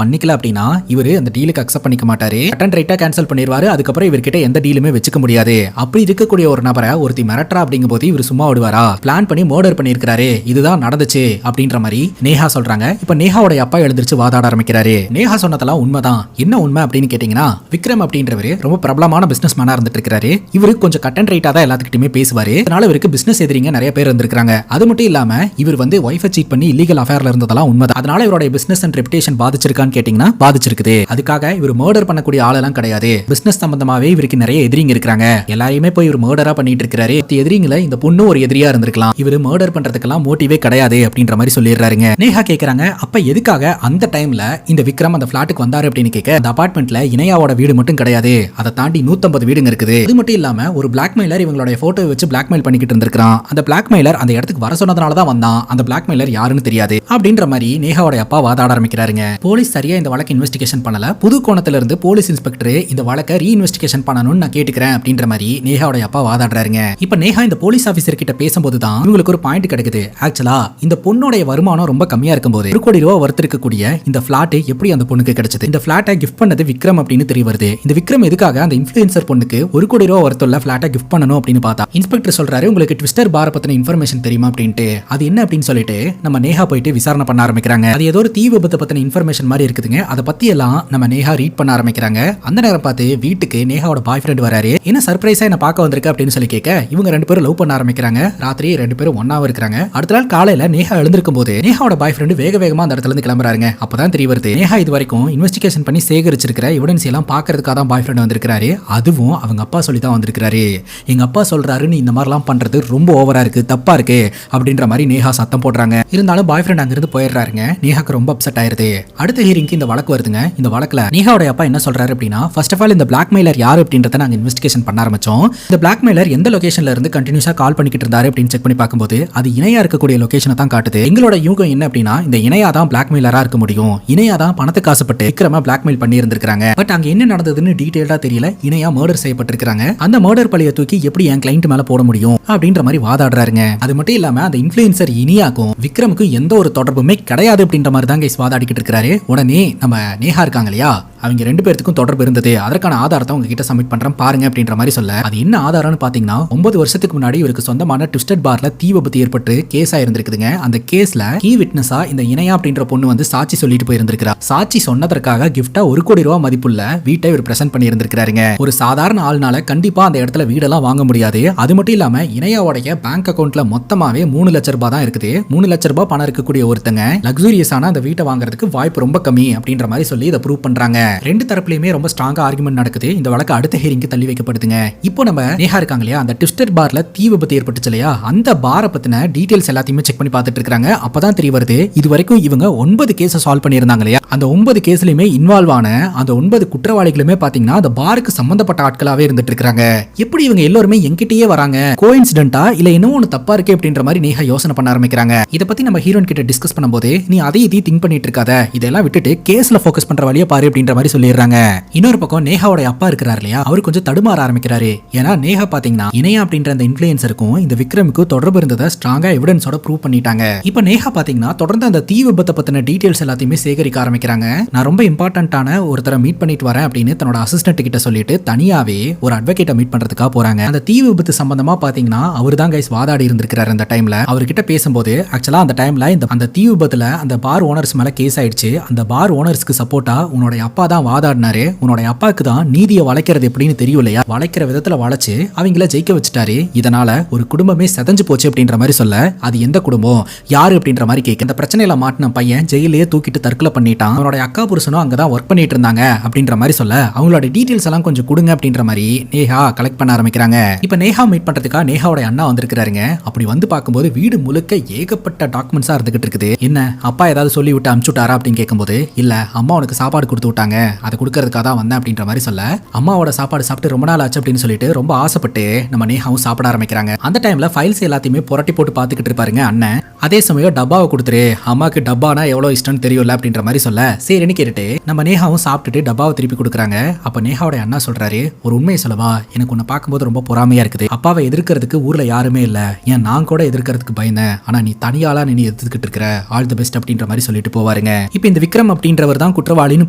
பண்ணிக்கல அப்படின்னா இவரு அந்த டீலுக்கு அக்செப்ட் பண்ணிக்க மாட்டாரு, அட்டன் ரைட்டா கேன்சல் பண்ணிடுவாரு. அதுக்கப்புறம் இவர்கிட்ட எந்த டீலுமே வச்சுக்க முடியாது. அப்படி இருக்கக்கூடிய ஒரு நபரை ஒருத்தி மிரட்டரா அப்படிங்கும் போது இவர் சும்மா விடுவாரா? பிளான் பண்ணி மர்டர் பண்ணிருக்காரு, இதுதான் நடந்துச்சு அப்படின்ற மாதிரி நேஹா சொல்றாங்க. இப்ப நேஹாவோட அப்பா எழுந்திருச்சு வாதாட ஆரம்பிக்கிறாரு. நேஹா சொன்னதெல்லாம் உண்மைதான். என்ன உண்மை அப்படின்னு கேட்டீங்கன்னா விக்ரம் அப்படின்றவர் ரொம்ப பிரபலமான பிசினஸ் மேனா இருந்துட்டு இருக்காரு. இவரு கொஞ்சம் கட் அண்ட் ரைட்டா தான் எல்லாத்துக்கிட்டுமே பேசுவாரு. அதனால இவருக்கு பிசினஸ் எதிரிங்க நிறைய பேர் இருந்திருக்காங்க. அது மட்டும் இல்லாம இவர் வந்து வைஃபை சீட் பண்ணி இல்லீகல் அஃபேர்ல இருந்ததெல்லாம் உண்மைதான். அதனால இவருடைய பிசினஸ் அண்ட் ரெputation பாதிச்சிருக்கான்னு கேட்டீங்கன்னா பாதிச்சிருக்குது. அதுக்காக இவர் மர்டர் பண்ணக்கூடிய ஆளெல்லாம் கிடையாது. பிசினஸ் சம்பந்தமாவே இவருக்கு நிறைய எதிரிங்க இருக்காங்க. எல்லாரையுமே போய் இவர் மர்டரா பண்ணிட்டு இருக்காரு. எதிரிங்கள இந்த பொண்ணு ஒரு எதிரியா இருந்திருக்கலாம். இவர் மர்டர் பண்றதுக்கெல்லாம் மோட்டிவே கிடையாது அப்படின்ற மாதிரி சொல்லிடுறாருங்க. நேஹா கேக்குறாங்க அப்ப எதுக்காக அந்த டைம்ல இந்த விக்ரம் அந்த பிளாட்டுக்கு வந்தாரு அப்படின்னு கேட்க, அந்த அபார்ட்மெண்ட்ல இணையாவோட வீடு மட்டும் கிடையாது, அதை தாண்டி 150 வீடுங்க இருக்குது. அது மட்டும் இல்லாம ஒரு பிளாக்மெயிலர் இவங்களுடைய போட்டோ வச்சு பிளாக்மெயில் பண்ணிக்கிட்டு இருந்திருக்கான். அந்த பிளாக்மெயிலர் அந்த இடத்துக்கு வர சொன்னதுனால தான் வந்தான். அந்த பிளாக்மெயிலர் யாருன்னு தெரியாது அப்படின்ற மாதிரி நேஹாவோட அப்பா வாதாட ஆரம்பிக்கிறாருங்க. போலீஸ் சரியா இந்த வழக்கு இன்வெஸ்டிகேஷன் பண்ணல. புது கோணத்துல இருந்து போலீஸ் இன்ஸ்பெக்டர் இந்த வழக்கை ரீஇன்வெஸ்டிகேஷன் பண்ணணும்னு நான் கேட்டுக்கிறேன் அப்படின்ற மாதிரி நேஹாவோட அப்பா வாதாடுறாருங்க. இப்ப நேஹா இந்த போலீஸ் ஆபீசர் கிட்ட பேசும்போது தான் இவங்களுக்கு ஒரு பாயிண்ட் கிடைக்குது. ஆக்சுவலா இந்த பொண்ணோட வருமானம் ரொம்ப கம்மியா இருக்கும்போது 1 கோடி ரூபாய் வர்த்து இருக்கக்கூடிய இந்த பிளாட் எப்படி அந்த பொண்ணுக்கு கிடைச்சது? இந்த பிளாட்டை கிஃப்ட் பண்ணது விக்ரம் அப்படின்னு தெரிய வருது. இந்த விக்ரம் எதுக்காக அந்த இன்ஃப்ளூயன்சர் பொண்ணுக்கு 1 கோடி ரூபாய் வர்த்துள்ள பிளாட்டை கிஃப்ட் பண்ணணும் அப்படின்னு பார்த்தா இன்ஸ்பெக்டர் சொல்றாரு உங்களுக்கு ட்விஸ்டர் பார் பத்தின இன்ஃபர்மேஷன் தெரியுமா அப்படின்ட்டு. அது என்ன அப்படின்னு சொல்லிட்டு நம்ம நேஹா போயிட்டு விசாரணை பண்ண ஆரம்பிக்கிறாங்க. அது ஏதோ ஒரு தீ விபத்தை பத்தின இன்ஃபர்மேஷன் மாதிரி இருக்குதுங்க. அதை பத்தி எல்லாம் நம்ம நேஹா ரீட் பண்ண ஆரம்பிக்கிறாங்க. அந்த நேரம் பார்த்து வீட்டுக்கு நேஹாவோட பாய் ஃப்ரெண்ட் வராரு. என்ன சர்ப்ரைஸா என்ன பார்க்க வந்திருக்கு அப்படின்னு சொல்லி கேட்க இவங்க 2 பேரும் லவ் பண்ண ஆரம்பிக்கிறாங்க. ராத்திரி 2 பேரும் ஒன்னாவும் இருக்காங்க. அடுத்த நாள் காலையில நேஹா எழுந்திருக்கும் போது நேஹாவோட பாய் ஃப்ரெண்ட் வேகமா அந்த இடத்துல இருந்து கிளம்புறாருங்க. அப்பதான் தெரிய வருது நேஹா இது வரைக்கும் இன்வெஸ்டிகேஷன் பண்ணி சேகரிச்சிருக்கிற எவிடன்ஸ் எல்லாம் பாக்குறதுக்காக தான் பாய் ஃப்ரெண்ட் வந்திருக்காரு. அதுவும் அவங்க அப்பா சொல்லி தான் வந்திருக்காரு. எங்க அப்பா சொல்றாரு நீ இந்த மாதிரிலாம் பண்றது ரொம்ப ஓவரா இருக்கு, தப்பா இருக்கு அப்படின்ற மாதிரி நேஹா சத்தம் போடுறாங்க. இருந்தாலும் பாய் ஃப்ரெண்ட் அங்கிருந்து போயிடுறாருங்க. நேஹாக்கு ரொம்ப அப்செட் ஆயிருது. அடுத்த ஹியரிங்க்கு இந்த வழக்கு வருதுங்க. இந்த வழக்குல நேஹாவோட அப்பா என்ன சொல்றாரு அப்படின்னா ஃபர்ஸ்ட் ஆஃப் ஆல் இந்த பிளாக்மெயிலர் யாரு அப்படின்றத நாங்க இன்வெஸ்டிகேஷன் பண்ண ஆரம்பிச்சோம். இந்த பிளாக்மெயிலர் எந்த லொகேஷன்ல இருந்து கண்டினியூஸா கால் பண்ணிக்கிட்டு இருந்தாரு அப்படின்னு செக் பண்ணி பார்க்கும்போது அது இணையா இருக்கக்கூடிய லொகேஷனை தான் காட்டுது. எங்களோட யூகம் என்ன அப்படின்னா இந்த இணையா தான் பிளாக்மெயிலரா இருக்க முடியும். இணையா தான் பணத்துக்கு ஆசைப்பட்டு விக்ரம பிளாக்மெயில் பண்ணி இருந்திருக்காங்க. பட் அங்க என்ன நடந்ததுன்னு டீடைலா தெரியல. இணையா மர்டர் செய்யப்பட்டிருக்காங்க. அந்த மர்டர் பழியை தூக்கி எப்படி என் கிளைண்ட் மேல போட முடியும் அப்படின்ற மாதிரி வாதாடுறாருங்க. அது மட்டும் இல்லாம அந்த இன்ஃப்ளூயன்சர் இனியாக்கும் விக்ரமுக்கும் எந்த ஒரு தொடர்புமே கிடையாது அப்படின்ற மாதிரி தான் கைஸ் வாதாடிக்கிட்டு இருக்காரு. உடனே நம்ம நேஹா இருக்காங்க இல்லையா, அவங்க 2 பேருக்கும் தொடர்பு இருந்தது, அதற்கான ஆதாரத்தை உங்ககிட்ட சப்மிட் பண்றேன் பாருங்க அப்படின்ற மாதிரி சொல்ல அது என்ன ஆதாரம்னு பாத்தீங்கன்னா 9 வருஷத்துக்கு முன்னாடி இவருக்கு சொந்தமான ட்விஸ்டட் பார்ல தீ விபத்து ஏற்பட்டு கேஸ் ஆயிருந்திருக்குதுங்க. அந்த கேஸ்ல கீ விட்னஸா இந்த இணையா அப்படின்ற பொண்ணு வந்து சாட்சி சொல்லிட்டு போயிருந்திருக்கிறா. சாட்சி சொன்னதற்காக கிஃப்டா 1 கோடி ரூபாய் மதிப்புள்ள வீட்டை இவர் பிரசன்ட் பண்ணி இருந்திருக்காருங்க. ஒரு சாதாரண ஆள்னால கண்டிப்பா அந்த இடத்துல வீடெல்லாம் வாங்க முடியாது. அது மட்டும் இல்லாம இணையாவுடைய பேங்க் அக்கவுண்ட்ல மொத்தமாவே 3 லட்சம் ரூபாய் தான் இருக்குது. 3 லட்சம் ரூபாய் பணம் இருக்கக்கூடிய ஒருத்தங்க லக்ஸூரியஸான அந்த வீட்டை வாங்குறதுக்கு வாய்ப்பு ரொம்ப கம்மி அப்படின்ற மாதிரி சொல்லி இதை ப்ரூவ் பண்றாங்க. 2 தரப்புலயுமே ரொம்ப ஸ்ட்ராங்கா ஆர்குமெண்ட் நடக்குது. இந்த வழக்கு அடுத்த ஹியரிங்க்கு தள்ளி வைக்கப்படுதுங்க. இப்போ நம்ம நேஹா இருக்காங்க இல்லையா, அந்த ட்விஸ்டட் பார்ல தீ விபத்து ஏற்பட்டுச்சு இல்லையா, அந்த பாரை பத்தின டீடைல்ஸ் எல்லாத்தையுமே செக் பண்ணி பார்த்துட்டு இருக்காங்க. அப்பதான் தெரிய வருது இது வரைக்கும் இவங்க 9 கேஸை சால்வ் பண்ணியிருந்தாங்க இல்லையா, அந்த 9 கேஸ்லயுமே இன்வால்வ் ஆன அந்த 9 குற்றவாளிகளுமே பாத்தீங்கன்னா அந்த பாருக்கு சம்பந்தப்பட்ட ஆட்களாவே இருந்துட்டு இருக்காங்க. எப்படி இவங்க எல்லாருமே என்கிட்டயே வராங்க, கோஇன்சிடென்ட்டா இல்ல இன்னும் ஒன்னு தப்பா இருக்கு அப்படின்ற மாதிரி நேஹா யோசனை பண்ண ஆரம்பிக்கிறாங்க. இதை பத்தி நம்ம ஹீரோயின் கிட்ட டிஸ்கஸ் பண்ணும்போது நீ அதை இதையும் திங்க் பண்ணிட்டு இருக்காத, இதெல்லாம் விட்டுட்டு கேஸ்ல ஃபோக்கஸ் பண்ற வழியா பாரு அப்படின்ற மாதிரி சொல்லிடுறாங்க. இன்னொரு பக்கம் நேஹாவோட அப்பா இருக்கிறார் இல்லையா, அவர் கொஞ்சம் தடுமாற ஆரம்பிக்கிறாரு. ஏன்னா நேஹா பாத்தீங்கன்னா இணையா அப்படின்ற அந்த இன்ஃப்ளூயன்சருக்கும் இந்த விக்ரமுக்கு தொடர்பு இருந்ததை ஸ்ட்ராங்கா எவிடன்ஸோட ப்ரூவ் பண்ணிட்டாங்க. இப்போ நேஹா பாத்தீங்கன்னா தொடர்ந்து அந்த தீ விபத்தை பத்தின டீடைல்ஸ் எல்லாத்தையுமே சேகரிக்க ஆரம்பிக்கிறாங்க. நான் ரொம்ப இம்பார்ட்டன்டான ஒருத்தரை மீட் பண்ணிட்டு வரேன் அப்படின்னு தன்னோட அசிஸ்டன்ட் கிட்ட சொல்லிட்டு தனியாவே ஒரு அட்வொகேட்டை மீட் பண்றதுக்காக போறாங்க. அந்த தீ விபத்து சம்பந்தமா பாத்தீங்கன்னா அவர் தான் கைஸ் வாதாடி இருந்திருக்காரு. அந்த டைம்ல அவர்கிட்ட பேசும்போது ஆக்சுவலா அந்த டைம்ல அந்த தீ விபத்துல அந்த பார் ஓனர்ஸ் மேல கேஸ் ஆயிடுச்சு. அந்த பார் ஓனர்ஸ்க்கு சப்போர்ட்டா உன்னோட அப்பா தான் வாதாடினாரு. உன்னோட அப்பாவுக்கு தான் நீதியை வளைக்கிறது எப்படின்னு தெரியும் இல்லையா, வளைக்கிற விதத்துல வளைச்சு அவங்கள ஜெயிக்க வச்சுட்டாரு. இதனால ஒரு குடும்பமே செதஞ்சு போச்சு அப்படின்ற மாதிரி சொல்ல, அது எந்த குடும்பம், யாரு அப்படின்ற மாதிரி கேட்க, இந்த பிரச்சனையில மாட்டின பையன் ஜெயிலே தூக்கிட்டு தற்கொலை பண்ணிட்டான், அவனோட அக்கா புருஷனும் அங்கதான் ஒர்க் பண்ணிட்டு இருந்தாங்க அப்படின்ற மாதிரி சொல்ல, அவங்களோட டீடைல்ஸ் எல்லாம் கொஞ்சம் கொடுங்க அப்படின்ற மாதிரி நேஹா கலெக்ட் பண்ண ஆரம்பிக்கிறாங்க. இப்ப நேஹா மீட் பண்றதுக்காக நேஹாவோட அண்ணா வந்திருக்காருங்க. அப்படி வந்து பார்க்கும்போது வீடு முழுக்க ஏகப்பட்ட டாக்குமெண்ட்ஸா இருந்துகிட்டு இருக்குது. என்ன அப்பா ஏதாவது சொல்லி விட்டு அனுப்பிச்சுட்டாரா அப்படின்னு கேட்கும்போது, இல்ல அம்மா உனக்கு சாப்பாடு கொடுத்து விட்டாங்க, அதை கொடுக்கறதுக்காக தான் வந்தேன் அப்படின்ற மாதிரி சொல்ல, அம்மாவோட சாப்பாடு சாப்பிட்டு ரொம்ப நாள் ஆச்சு அப்படின்னு சொல்லிட்டு ரொம்ப ஆசைப்பட்டு நம்ம நேஹாவும் சாப்பிட ஆரம்பிக்கிறாங்க. அந்த டைம்ல ஃபைல்ஸ் எல்லாத்தையுமே புரட்டி போட்டு பாத்துக்கிட்டு இருப்பாருங்க அண்ணன். அதே சமயம் டப்பாவை கொடுத்துரு, அம்மாக்கு டப்பானா எவ்வளவு இஷ்டம்னு தெரியும்ல அப்படின்ற மாதிரி சொல்ல, சரின்னு கேட்டுட்டு நம்ம நேஹாவும் சாப்பிட்டுட்டு டப்பாவை திருப்பி கொடுக்குறாங்க. அப்ப நேஹாவோட அண்ணா சொல்றாரு, ஒரு உண்மையை சொல்லவா, எனக்கு உன்னை பார்க்கும்போது ரொம்ப பொறாமையா இருக்குது. அப்பாவை எதிர்க்கிறதுக்கு ஊர்ல யாருமே இல்ல, ஏன் நான் கூட எதிர்க்கிறதுக்கு பயந்தேன், ஆனா நீ தனியாளா நீ எதிர்த்துக்கிட்டு இருக்கிற, ஆல் தி பெஸ்ட் அப்படின்ற மாதிரி சொல்லிட்டு போவாருங்க. இப்ப இந்த விக்ரம் அப்படின்றவர் தான் குற்றவாளின்னு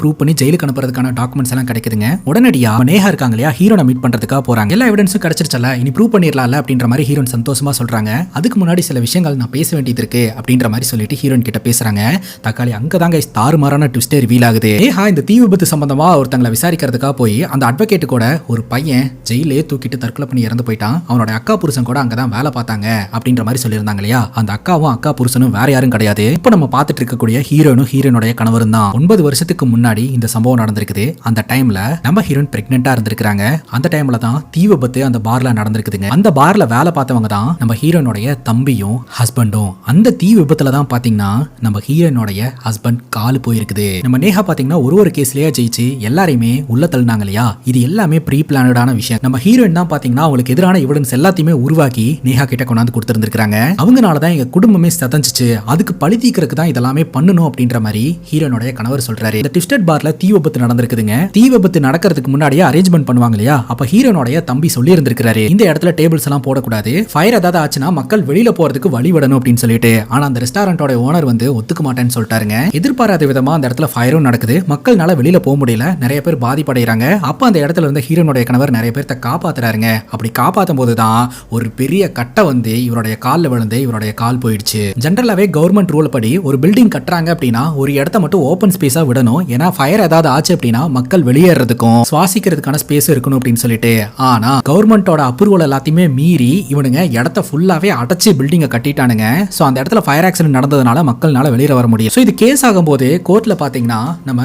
ப்ரூவ் பண்ணி ஜெயிலுக்கு அனுப்புறதுக்கான டாக்குமெண்ட்ஸ் எல்லாம் கிடைக்குதுங்க. உடனடியா நேஹா இருக்காங்க இல்லையா, ஹீரோனை மீட் பண்றதுக்காக போறாங்க. எல்லா எவிடன்ஸும் கிடைச்சிருச்சல, இனி ப்ரூவ் பண்ணிடலாம்ல அப்படின்ற மாதிரி ஹீரோன் சந்தோஷமா சொல்றாங்க. அதுக்கு முன்னாடி சில விஷயங்கள் நான் பேச வேண்டியது இருக்கு அப்படின்ற மாதிரி சொல்லிட்டு ஹீரோன் கிட்ட பேசுறாங்க. தக்காளி அங்கதாங்க தாறுமாறான ட்விஸ்டே ரிவீல் ஆகுது. நேஹா இந்த தீ விபத்து சம்பந்தமா ஒருத்தங்களை விசாரிக்கிறதுக்காக போய் அந்த அட்வொகேட் கூட ஒரு பையன் ஜெயிலே தூக்கிட்டு தற்கொலை பண்ணி இறந்து போயிட்டான், அவனோட அக்கா புருஷன் கூட அங்கதான் வேலை பார்த்தாங்க அப்படின்ற மாதிரி சொல்லியிருந்தாங்க இல்லையா. அந்த அக்காவும் அக்கா புருஷனும் வேற யாரும் கிடையாது, இப்ப நம்ம பார்த்துட்டு இருக்கக்கூடிய ஹீரோனும் ஹீரோனுடைய கணவரும் தான். 9 வருஷத்துக்கு முன்னாடி இந்த சம்பவம் நடந்திருக்குது. அந்த டைம்ல நம்ம ஹீரோன் பிரெக்னெண்டா இருந்திருக்காங்க. அந்த டைம்ல தான் தீ விபத்து அந்த பார்ல நடந்திருக்குதுங்க. அந்த பார்ல வேலை பார்த்தவங்க தான் நம்ம ஹீரோனுடைய தம்பியும் ஹஸ்பண்டும். அந்த தீ விபத்துல தான் பாத்தீங்கன்னா நம்ம ஹீரோனுடைய ஹஸ்பண்ட் கால் போயிருக்குது. நம்ம நேஹா பாத்தீங்கன்னா ஒரு கேஸ்லயே ஜெயிச்சு எல்லாரையுமே உள்ள தள்ளினாங்க இல்லையா. இது எல்லாமே ப்ரீ பிளானடான விஷயம். நம்ம ஹீரோயின் தான் பாத்தீங்கன்னா அவங்களுக்கு எதிரான எவிடன்ஸ் எல்லாத்தையுமே உருவாக்கி நேஹா கிட்ட கொண்டாந்து கொடுத்திருந்திருக்காங்க. அவங்கனாலதான் எங்க குடும்பமே சதஞ்சிச்சு, அதுக்கு பழி தீர்க்கறதுக்கு தான் இதெல்லாமே பண்ணணும் அப்படின்ற மாதிரி ஹீரோனுடைய கணவர் சொல்றாரு. இந்த ட்விஸ்டட் பார்ல தீ விபத்து நடந்திருக்குதுங்க. தீ விபத்து நடக்கிறதுக்கு முன்னாடியே அரேஞ்ச்மெண்ட் பண்ணுவாங்க இல்லையா. அப்ப ஹீரோனுடைய தம்பி சொல்லி இருந்திருக்காரு, இந்த இடத்துல டேபிள்ஸ் எல்லாம் போடக்கூடாது, ஃபயர் ஏதாவது ஆச்சுன்னா மக்கள் வெளியில போறதுக்கு வழி விடணும் அப்படின்னு சொல்லிட்டு. ஆனா அந்த ரெஸ்டாரண்டோட ஓனர் வந்து ஒத்துக்க மாட்டேன்னு சொல்லிட்டாருங்க. எதிர்பாராத விதமா அந்த இடத்துல ஃபயரும் நடக்குது, மக்கள்னால வெளியில போக முடியல, நிறைய பேர் பாதிப்படைறாங்க. அப்ப அந்த இடத்துல இருந்த ஹீரோனுடைய கணவர் நிறைய பேர்த்த காப்பாத்துறாருங்க. அப்படி காப்பாத்தும் போதுதான் ஒரு பெரிய கட்டை வந்து இவருடைய கால்ல விழுந்து இவருடைய கால் போயிடுச்சு. ஜெனரலாவே கவர்மெண்ட் ரூல் படி ஒரு பில்டிங் கட்டுறாங்க அப்படின்னா ஒரு இடத்த மட்டும் ஓபன் ஸ்பேஸா விடணும், ஏன்னா ஃபயர் ஏதாவது ஆச்சு அப்படின்னா மக்கள் வெளியேறதுக்கும் சுவாசிக்கிறதுக்கான ஸ்பேஸ் இருக்கணும் அப்படின்னு சொல்லிட்டு. ஆனா கவர்மெண்டோட அப்ரூவல் எல்லாத்தையுமே மீறி இவனுங்க இடத்த ஃபுல்லாவே அடைச்சு பில்டிங்க கட்டிட்டானுங்க. சோ அந்த இடத்துல ஃபயர் ஆக்சிடென்ட் நடந்ததுனால மக்கள்னால வெளியே வர முடியும். சோ இது கேஸ் ஆகும்போது கோர்ட்ல பாத்தீங்கன்னா நம்ம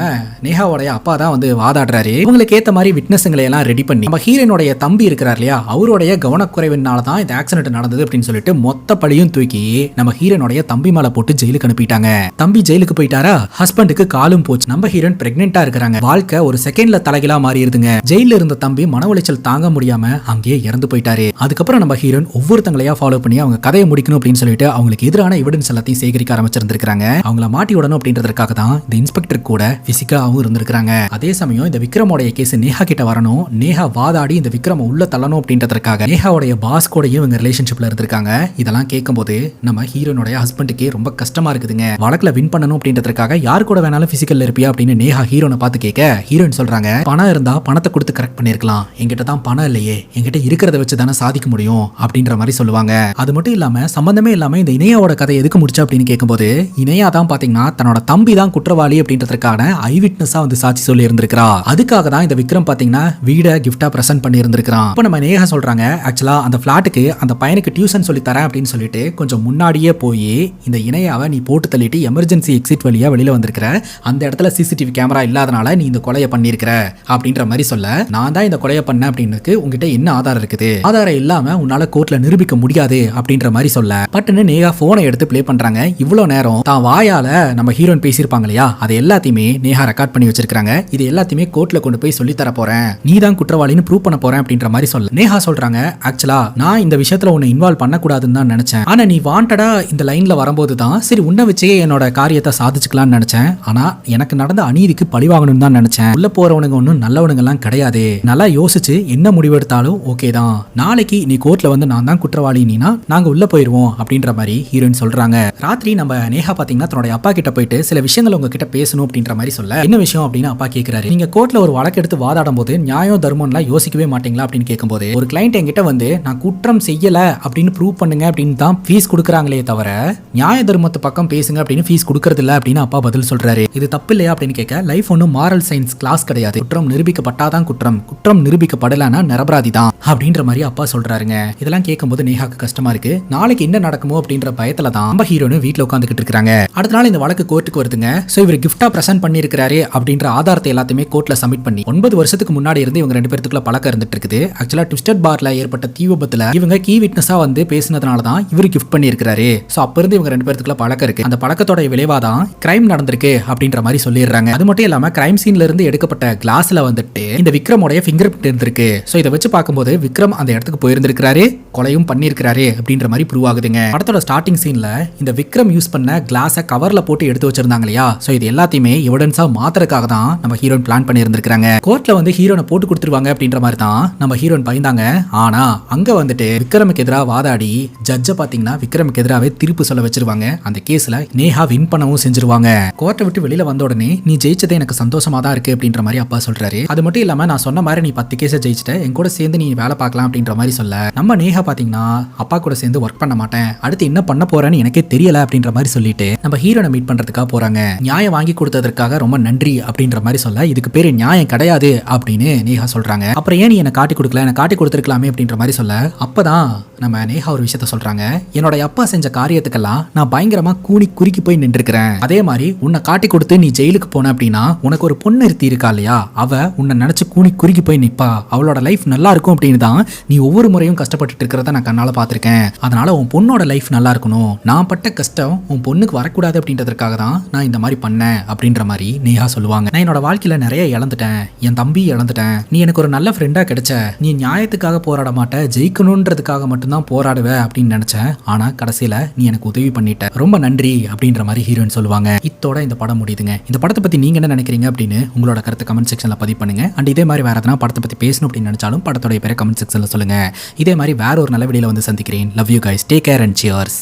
நேஹாவோடைய அப்பா தான் வந்து வாதாடுறாரு. இவங்களுக்கு ஏத்த மாதிரி விட்னஸ்ங்களை எல்லாம் ரெடி பண்ணி நம்ம ஹீரோனுடைய தம்பி இருக்கிறார் இல்லையா, அவருடைய கவனக்குறைவினால தான் இந்த ஆக்சிடென்ட் நடந்தது அப்படின்னு சொல்லிட்டு மொத்த பழியும் தூக்கி நம்ம ஹீரோனுடைய தம்பி மேல போட்டு ஜெயிலுக்கு அனுப்பிட்டாங்க. தம்பி ஜெயிலுக்கு போயிட்டாரா, ஹஸ்பண்டுக்கு காலும் போச்சு. நம்ம ஹீரோன் பிரெக்னெண்டா இருக்கிறாங்க. வாழ்க்கை ஒரு செகண்ட்ல தலைகீழா மாறி இருந்துங்க. ஜெயில இருந்த தம்பி மன உளைச்சல் தாங்க முடியாம அங்கேயே இறந்து போயிட்டாரு. அதுக்கப்புறம் நம்ம ஹீரோன் ஒவ்வொருத்தங்களையா ஃபாலோ பண்ணி அவங்க கதையை முடிக்கணும் அப்படின்னு சொல்லிட்டு அவங்களுக்கு எதிரான எவிடன்ஸ் எல்லாத்தையும் சேகரிக்க ஆரம்பிச்சிருந்திருக்காங்க. அவங்கள மாட்டி விடணும் அப்படின்றதுக்காக தான் இந்த இன்ஸ்பெக்டர் கூட பிசிக்கலாவும் இருந்திருக்காங்க. அதே சமயம் இந்த விக்ரமோடைய கேஸ் நேஹா கிட்ட வரணும், நேஹா வாதாடி இந்த விக்ரம உள்ள தள்ளணும் அப்படின்றதுக்காக நேஹாவுடைய பாஸ் கூடயும் இவங்க ரிலேஷன்ஷிப்ல இருந்திருக்காங்க. இதெல்லாம் கேட்கும்போது நம்ம ஹீரோனுடைய ஹஸ்பண்டுக்கே ரொம்ப கஷ்டமா இருக்குதுங்க. வழக்குல வின் பண்ணணும் அப்படின்றதுக்காக யார் கூட வேணாலும் பிசிக்கல்ல இருப்பியா அப்படின்னு நேஹா ஹீரோனை பார்த்து கேட்க, ஹீரோயின் சொல்றாங்க, பணம் இருந்தா பணத்தை கொடுத்து கரெக்ட் பண்ணிருக்கலாம், என்கிட்ட தான் பணம் இல்லையே, என்கிட்ட இருக்கிறத வச்சு தானே சாதிக்க முடியும் அப்படின்ற மாதிரி சொல்லுவாங்க. அது மட்டும் இல்லாம சம்பந்தமே இல்லாம இந்த இணையாவோட கதை எதுக்கு முடிச்சா அப்படின்னு கேட்கும்போது, இணையா தான் பாத்தீங்கன்னா தன்னோட தம்பி தான் குற்றவாளி அப்படின்றதுக்கான ஐ விட்னஸா வந்து சாட்சி சொல்லி இருந்திருக்கா. அதுக்காக தான் இந்த விக்ரம் பாத்தீங்கன்னா வீட கிஃப்டா பிரசன்ட் பண்ணி இருந்திருக்கான். இப்ப நம்ம நேஹா சொல்றாங்க, ஆக்சுவலா அந்த பிளாட்டுக்கு அந்த பையனுக்கு டியூஷன் சொல்லி தரேன் அப்படின்னு சொல்லிட்டு கொஞ்சம் முன்னாடியே போய் இந்த இணையாவை நீ போட்டு தள்ளிட்டு எமர்ஜென்சி எக்ஸிட் வழியா வெளியில வந்திருக்கிற, அந்த இடத்துல சிசிடிவி கேமரா இல்லாதனால நீ இந்த கொலையை பண்ணிருக்கிற அப்படின்ற மாதிரி சொல்ல, நான் தான் இந்த கொலையை பண்ண அப்படின்னு உங்ககிட்ட என்ன ஆதாரம் இருக்குது, ஆதாரம் இல்லாம உன்னால கோர்ட்ல நிரூபிக்க முடியாது அப்படின்ற மாதிரி சொல்ல, பட்டுன்னு நேஹா போனை எடுத்து பிளே பண்றாங்க. இவ்வளவு நேரம் தான் வாயால நம்ம ஹீரோன் பேசியிருப்பாங்க இல்லையா, அதை எல்லாத்தையுமே நேஹா ரெக்கார்ட் பண்ணி வச்சிருக்காங்க. இது எல்லாத்தையுமே கோர்ட்ல கொண்டு போய் சொல்லி தர போறேன், நீ தான் குற்றவாளின்னு ப்ரூவ் பண்ண போறேன் அப்படின்ற மாதிரி சொல்ல, நேஹா சொல்றாங்க, ஆக்சுவலா நான் இந்த விஷயத்துல உன்னை இன்வால்வ் பண்ணக்கூடாதுன்னு தான் நினைச்சேன், ஆனா நீ வாண்டடா இந்த லைன்ல வரும்போது தான் சரி உன்னை வச்சே என்னோட காரியத்தை சாதிச்சுக்கலாம்னு நினைச்சேன், ஆனா எனக்கு நடந்த அநீதிக்கு பழிவாங்கணும்னு தான் நினைச்சேன், உள்ள போறவனுங்க ஒன்னும் நல்லவனுங்க எல்லாம் கிடையாது, நல்லா யோசிச்சு என்ன முடிவெடுத்தாலும் ஓகே தான், நாளைக்கு நீ கோர்ட்ல வந்து நான் தான் குற்றவாளி நீனா நாங்க உள்ள போயிருவோம் அப்படின்ற மாதிரி ஹீரோயின் சொல்றாங்க. ராத்திரி நம்ம நேஹா பாத்தீங்கன்னா தன்னோட அப்பா கிட்ட போயிட்டு சில விஷயங்கள் உங்ககிட்ட பேசணும் அப்படின்ற மாதிரி சொல்ல, என்ன விஷயம் அப்படின்னு அப்பா கேட்கிறாரு. நீங்க கோர்ட்ல ஒரு வழக்கு எடுத்து வாதாடும் போது நியாயம் தர்மம்லாம் யோசிக்கவே மாட்டீங்களா அப்படின்னு கேட்கும்போது, ஒரு கிளைண்ட் என்கிட்ட வந்து நான் குற்றம் செய்யல அப்படின்னு ப்ரூவ் பண்ணுங்க அப்படின்னு தான் ஃபீஸ் கொடுக்குறாங்களே தவிர நியாய தர்மத்து பக்கம் பேசுங்க அப்படின்னு ஃபீஸ் கொடுக்கறது இல்ல அப்படின்னு அப்பா பதில் சொல்றாரு. இது தப்பு இல்லையா அப்படின்னு கேட்க, லைஃப் ஒன்றும் ஒன்றும் மாரல் சயின்ஸ் கிளாஸ் கிடையாது. குற்றம் நிரூபிக்கப்பட்டாதான் குற்றம், குற்றம் நிரூபிக்கப்படலன்னா நிரபராதி தான் அப்படின்ற மாதிரி அப்பா சொல்றாருங்க. இதெல்லாம் கேட்கும்போது நேஹாக்கு கஷ்டமா இருக்கு. நாளைக்கு என்ன நடக்குமோ அப்படின்ற பயத்துல தான் நம்ம ஹீரோனு வீட்டுல உட்காந்துக்கிட்டு இருக்காங்க. அடுத்த நாள் இந்த வழக்கு கோர்ட்டுக்கு வருதுங்க. சோ இவர் கிஃப்டா பிரசன்ட் பண்ணிருக்காரு அப்படின்ற ஆதாரத்தை எல்லாத்தையுமே கோர்ட்ல சப்மிட் பண்ணி 9 வருஷத்துக்கு முன்னாடி இருந்து இவங்க 2 பேருக்குள்ள பழக்கம் இருந்துட்டு இருக்குது. ஆக்சுவலா ட்விஸ்டட் பார்ல ஏற்பட்ட தீ விபத்துல இவங்க கீ விட்னஸா வந்து பேசினதுனால தான் இவரு கிஃப்ட் பண்ணிருக்காரு. சோ அப்ப இருந்து இவங்க 2 பேருக்குள்ள பழக்கம் இருக்கு. அந்த பழக்கத்தோட விளைவா தான் கிரைம் நடந்திருக்கு அப்படின்ற மாதிரி சொல்லிடுறாங்க. அது மட்டும் இல்லாம கிரைம் சீன்ல இருந்து எடுக்கப்பட்ட கிளாஸ்ல வந்துட்டு இந்த விக்ரமோட ஃபிங்கர் பிரிண்ட் இருந்திருக்கு. சோ இதை வச்சு பார்க்கும்போது விக்ரம் அந்த இடத்துக்கு போயிருந்திருக்காரு, கொலையும் பண்ணிருக்காரு அப்படின்ற மாதிரி ப்ரூவ் ஆகுதுங்க. படத்தோட ஸ்டார்டிங் சீன்ல இந்த விக்ரம் யூஸ் பண்ண கிளாஸை கவர்ல போட்டு எடுத்து வச்சிருந்தாங்க இல்லையா? சோ இது எல்லாத்தையுமே எவிடன்ஸா மாத்துறதுக்காக தான் நம்ம ஹீரோயின் பிளான் பண்ணி இருந்திருக்காங்க. கோர்ட்ல வந்து ஹீரோனை போட்டு கொடுத்துருவாங்க அப்படின்ற மாதிரி தான் நம்ம ஹீரோயின் பயந்தாங்க. ஆனா அங்க வந்துட்டு விக்ரமுக்கு எதிராக வாதாடி ஜட்ஜ பாத்தீங்கன்னா விக்ரமுக்கு எதிராகவே தீர்ப்பு சொல்ல வச்சிருவாங்க. அந்த கேஸ்ல நேஹா வின் பண்ணவும் செஞ்சிருவாங்க. கோர்ட்டை விட்டு வெளியில வந்த உடனே நீ ஜெயிச்சதே எனக்கு சந்தோஷமா தான் இருக்கு அப்படின்ற மாதிரி அப்பா சொல்றாரு. அது மட்டும் இல்லாம நான் சொன்ன மாதிரி நீ 10 கேஸை ஜெயிச்சிட்ட, என் கூட சேர்ந்து நீ வேலை பார்க்கலாம் அப்படின்ற மாதிரி சொல்ல நம்ம நேஹா பாத்தீங்கன்னா அப்பா கூட சேர்ந்து ஒர்க் பண்ண மாட்டேன், அடுத்து என்ன பண்ண போறேன்னு எனக்கே தெரியல அப்படின்ற மாதிரி சொல்லிட்டு நம்ம ஹீரோனை மீட் பண்றதுக்காக போறாங்க. நியாயம் வாங்கி கொடுத்ததற்காக ரொம்ப நன்றி அப்படின்ற மாதிரி சொல்ல இதுக்கு பேரு நியாயம் கிடையாது அப்படின்னு நேஹா சொல்றாங்க. அப்புறம் ஏன் நீ என்ன காட்டி கொடுக்கல, என்ன காட்டி கொடுத்துருக்கலாமே அப்படின்ற மாதிரி சொல்ல அப்பதான் நம்ம நேஹா ஒரு விஷயத்த சொல்றாங்க. என்னோட அப்பா செஞ்ச காரியத்துக்கெல்லாம் நான் பயங்கரமா கூனி குறுக்கி போய் நின்றுக்கிறேன். அதே மாதிரி உன்னை காட்டி கொடுத்து நீ ஜெயிலுக்கு போன அப்படின்னா உனக்கு ஒரு பொண்ணு இருத்தி இருக்கா இல்லையா, அவ உன்னை நினைச்சு கூனி குறுக்கி போய் நிப்பா, அவளோட லைஃப் நல்லா இருக்கும் அப்படின்னு தான் நீ ஒவ்வொரு முறையும் கஷ்டப்பட்டு இருக்கிறத நான் கண்ணால பாத்திருக்கேன். அதனால உன் பொண்ணோட லைஃப் நல்லா இருக்கணும், நான் பட்ட கஷ்டம் உன் பொண்ணுக்கு வரக்கூடாது அப்படின்றதுக்காக தான் நான் இந்த மாதிரி பண்ணேன் அப்படின்ற மாதிரி நேஹா சொல்லுவாங்க. நான் என்னோட வாழ்க்கையில நிறைய இழந்துட்டேன், என் தம்பி இழந்துட்டேன், நீ எனக்கு ஒரு நல்ல ஃப்ரெண்டா கிடைச்ச, நீ நியாயத்துக்காக போராட மாட்ட, ஜெயிக்கணும்ன்றதுக்காக மட்டும்தான் போராடுவ அப்படின்னு நினைச்சேன், ஆனா கடைசியில நீ எனக்கு உதவி பண்ணிட்ட, ரொம்ப நன்றி அப்படின்ற மாதிரி ஹீரோயின் சொல்லுவாங்க. இத்தோட இந்த படம் முடியுதுங்க. இந்த படத்தை பத்தி நீங்க என்ன நினைக்கிறீங்க அப்படின்னு உங்களோட கருத்து கமெண்ட் செக்ஷன்ல பதிவு பண்ணுங்க. அண்ட் இதே மாதிரி வேற எதனா படத்தை பத்தி பேசணும் அப்படின்னு நினைச்சாலும் படத்தோட பேரை கமெண்ட் செக்ஷன்ல சொல்லுங்க. இதே மாதிரி வேற ஒரு நல்ல வீடியோல வந்து சந்திக்கிறேன். Love you guys, take care and cheers.